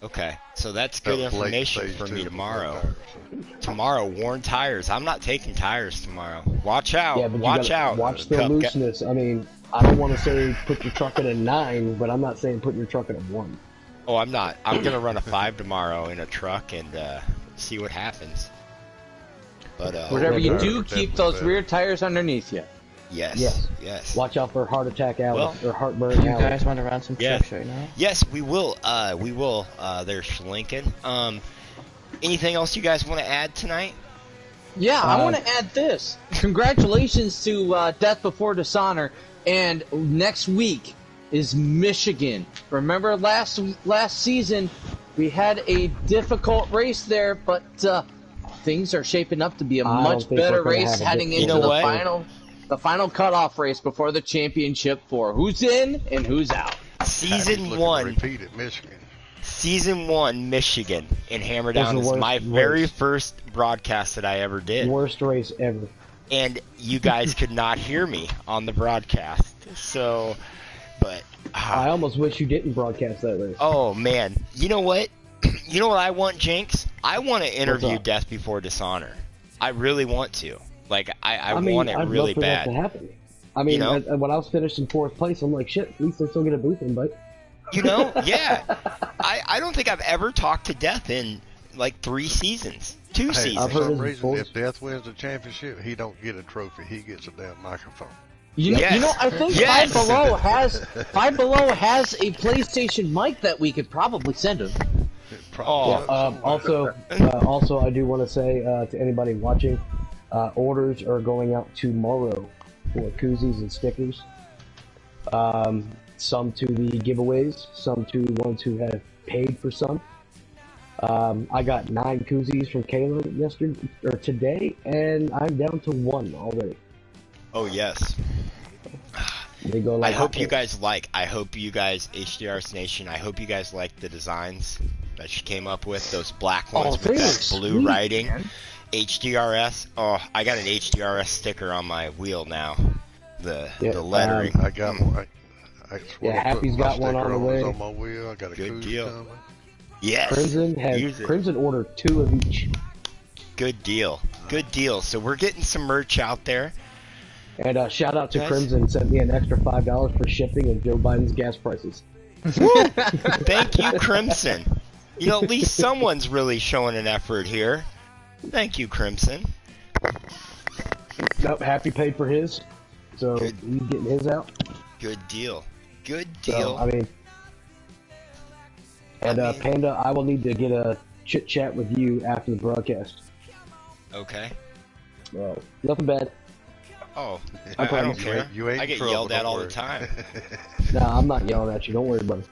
Okay, so that's good information for me tomorrow. Tomorrow, worn tires. I'm not taking tires tomorrow. Watch out. Yeah, but watch out. Watch the looseness. I mean, I don't want to say put your truck at a 9, but I'm not saying put your truck at a 1. Oh, I'm not. I'm going to run a 5 tomorrow in a truck and see what happens. But whatever you do, keep those rear tires underneath you. Yes. Watch out for heart attack alley or heartburn alley. You guys want to run some trucks right now? Yes, we will. There's Schlinken. Anything else you guys want to add tonight? Yeah, I want to add this. Congratulations to Death Before Dishonor, and next week is Michigan. Remember last season we had a difficult race there, but things are shaping up to be a much better race heading into the final cutoff race before the championship for who's in and who's out. Season 1. Repeat it, Michigan. Season 1, Michigan in Hammerdown is my very first broadcast that I ever did. Worst race ever. And you guys could not hear me on the broadcast. So, but I almost wish you didn't broadcast that race. Oh man, you know what? You know what I want, Jinx? I want to interview Death Before Dishonor. I really want to. I want it really bad. That to happen. I mean, when I was finished in 4th place, I'm like, shit, at least I still get a booth invite. Yeah. I don't think I've ever talked to Death in 3 seasons. 2 seasons. For some reason, if Death wins the championship, he don't get a trophy. He gets a damn microphone. I think Five Below has a PlayStation mic that we could probably send him. Probably. Also, I do want to say to anybody watching, orders are going out tomorrow for koozies and stickers. Some to the giveaways, some to ones who have paid for some. I got 9 koozies from Kayla today, and I'm down to 1 already. Oh yes. They go like I hope you guys HDRS Nation, I hope you guys like the designs that she came up with. Those black ones with that blue writing. Man. HDRS. Oh, I got an HDRS sticker on my wheel now. The lettering. I got one. Happy's got one on the way. On my wheel. I got a good deal. Coming. Yes. Crimson ordered 2 of each. Good deal. Good deal. So we're getting some merch out there. And shout out to Crimson, sent me an extra $5 for shipping and Joe Biden's gas prices. Woo! Thank you, Crimson. You know, at least someone's really showing an effort here. Thank you, Crimson. Nope, Happy paid for his, so he's getting his out. Good deal. Good deal. So, Panda, I will need to get a chit chat with you after the broadcast. Okay. Well, nothing bad. Oh, I don't care. You ain't I get yelled at all the time. Nah, I'm not yelling at you. Don't worry about it.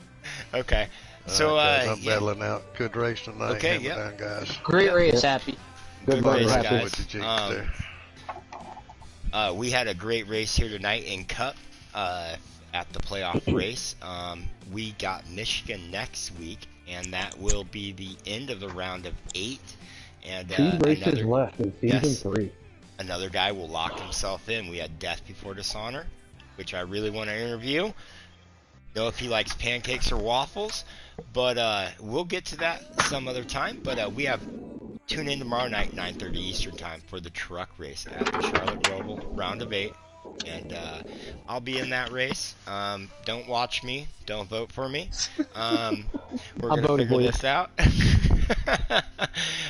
Okay. So, I'm battling out. Good race tonight. Okay, Hammerdown, guys. Great race, Happy. Good race, guys. With the jinx there. We had a great race here tonight in Cup at the playoff race. We got Michigan next week, and that will be the end of the round of 8. And 2 races left in season 3. Another guy will lock himself in. We had Death Before Dishonor, which I really want to interview. Know if he likes pancakes or waffles, but we'll get to that some other time. But we have tune in tomorrow night, 9:30 Eastern time, for the truck race at the Charlotte Roval round of 8, and I'll be in that race. Don't watch me. Don't vote for me. We're gonna figure this out.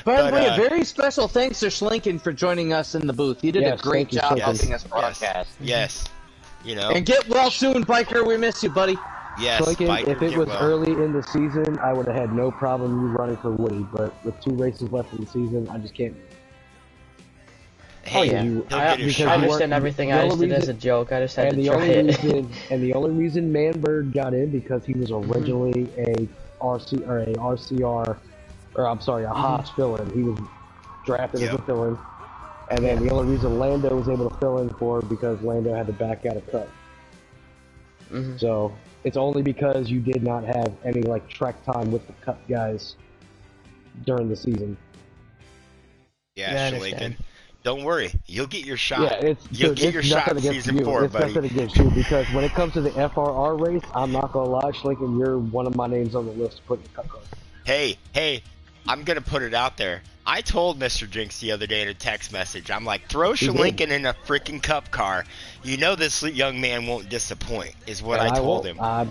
By the way, a very special thanks to Schlinken for joining us in the booth. He did a great job helping us broadcast. Yes. You know. And get well soon, Biker. We miss you, buddy. Yes, Schlinken, Biker, if it was early in the season, I would have had no problem you running for Woody. But with 2 races left in the season, I just can't. Hey, I understand everything. I just did it as a joke. I just had to try it. And the only reason Manberg got in because he was originally a RCR. Or I'm sorry, a Haas fill-in. He was drafted as a fill-in, and then the only reason Lando was able to fill in for because Lando had to back out of Cup. So it's only because you did not have any track time with the Cup guys during the season. Yeah, Schlinken. Don't worry, you'll get your shot. Yeah, you'll get your shot in season 4, buddy. It's nothing against you because when it comes to the FRR race, I'm not gonna lie, Schlinken, you're one of my names on the list to put in the Cup car. Hey. I'm going to put it out there. I told Mr. Jinx the other day in a text message, I'm like, throw Schlinken in a freaking Cup car. You know this young man won't disappoint, is what I told him. I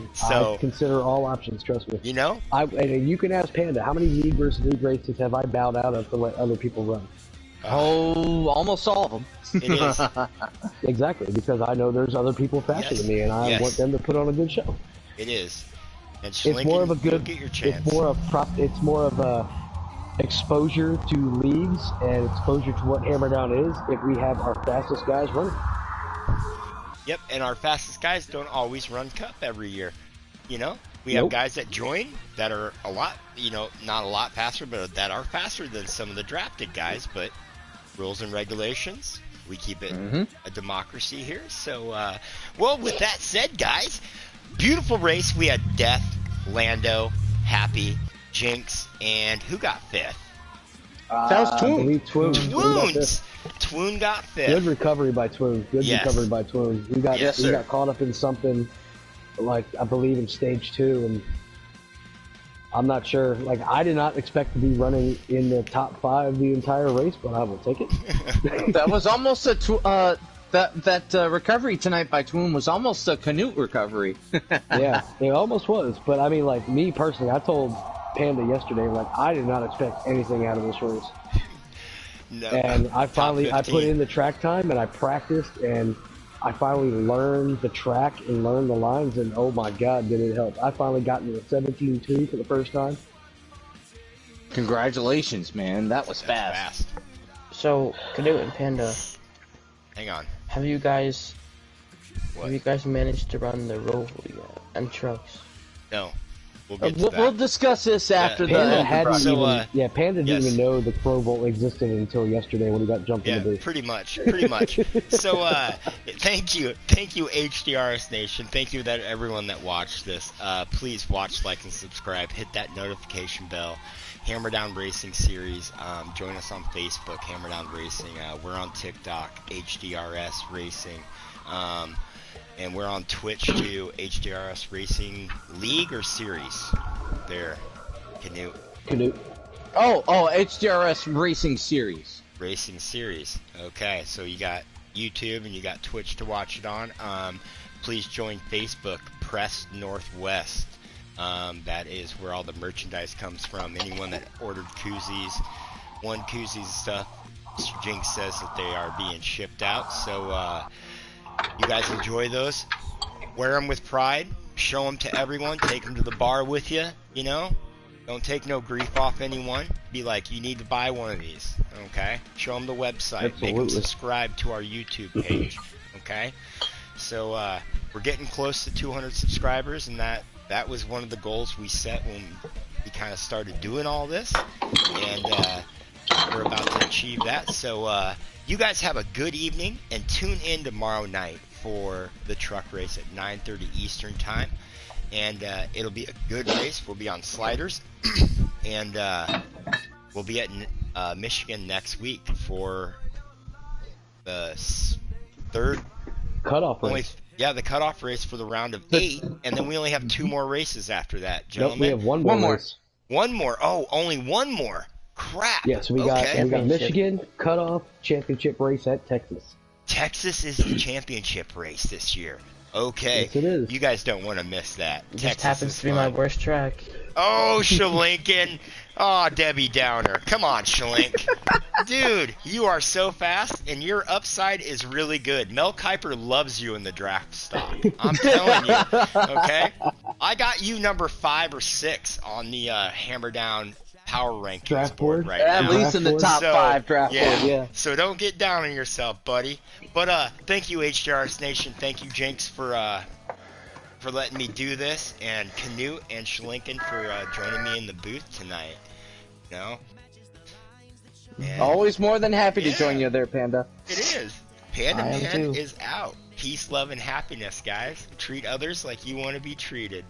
consider all options, trust me. You know? And you can ask Panda, how many league versus league races have I bowed out of to let other people run? Almost all of them. It is. Exactly, because I know there's other people faster than me, and I want them to put on a good show. It is. And Schlinken, it's more of a good. Get your chance. It's more of a exposure to leagues and exposure to what Hammerdown is if we have our fastest guys running. Yep, and our fastest guys don't always run Cup every year. You know, we have guys that join that are a lot, not a lot faster, but that are faster than some of the drafted guys. But rules and regulations, we keep it a democracy here. So, well, with that said, guys, beautiful race. We had Death, Lando, Happy, Jinx, and who got 5th? That was Twoon. Twoon got 5th. Good recovery by Twoon. Recovery by Twoon. He got caught up in something, I believe in stage 2, and I'm not sure. I did not expect to be running in the top 5 the entire race, but I will take it. That was almost that recovery tonight by Twoon was almost a Canute recovery. Yeah, it almost was. But I mean, me personally, I told Panda yesterday, I did not expect anything out of this race. No. And I put in the track time and I practiced and I finally learned the track and learned the lines, and oh my god, did it help. I finally got into the 17-2 for the first time. Congratulations, man. That was That's fast. So, Canute and Panda, Hang on. have you guys What? managed to run the Roval yet? And trucks? No. We'll get to that. We'll discuss this after the Panda end. hadn't So, even, Panda didn't yes. even know the Roval existed until yesterday when he got jumped in Yeah, the booth. pretty much. So, thank you, HDRS Nation. Thank you that everyone that watched this. Please watch, like, and subscribe. Hit that notification bell. Hammerdown Racing Series. Join us on Facebook, Hammerdown Racing. We're on TikTok, HDRS Racing. And we're on Twitch too, HDRS Racing League or Series. There, Canute. Oh, HDRS Racing Series. Racing Series. Okay, so you got YouTube and you got Twitch to watch it on. Please join Facebook, Press Northwest. That is where all the merchandise comes from. Anyone that ordered koozies, won koozies and stuff, Mr. Jinx says that they are being shipped out. So, you guys enjoy those. Wear them with pride. Show them to everyone. Take them to the bar with you, you know? Don't take no grief off anyone. Be like, you need to buy one of these, okay? Show them the website. Absolutely. Make them subscribe to our YouTube page, okay? So, we're getting close to 200 subscribers, and that was one of the goals we set when we kind of started doing all this. And, we're about to achieve that. So, you guys have a good evening, and tune in tomorrow night for the truck race at 9:30 Eastern Time. And it'll be a good race. We'll be on sliders. And we'll be at Michigan next week for the third Cutoff race. The cutoff race for the round of 8. And then we only have 2 more races after that, Nope, gentlemen. we have one more race. One more. Oh, only one more. Crap. Yeah, so we got Michigan cutoff championship race at Texas. Texas is the championship race this year. Okay. Yes, it is. You guys don't want to miss that. It Texas just happens is to be fun. my worst track. Oh, Shalinkin. Oh, Debbie Downer. Come on, Shalink. Dude, you are so fast, and your upside is really good. Mel Kiper loves you in the draft stock. I'm telling you. Okay? I got you number 5 or 6 on the Hammerdown Power Rankings Draft board board? right At now. least in the top So, 5 draft yeah. board. Yeah. So don't get down on yourself, buddy. But thank you, HDRS Nation. Thank you, Jinx, for letting me do this, and Canute and Shalinkin for joining me in the booth tonight. You know? And Always more than happy to Yeah. join you there, Panda. it is. Panda I am Man too. is out. Peace, love, and happiness, guys. Treat others like you want to be treated.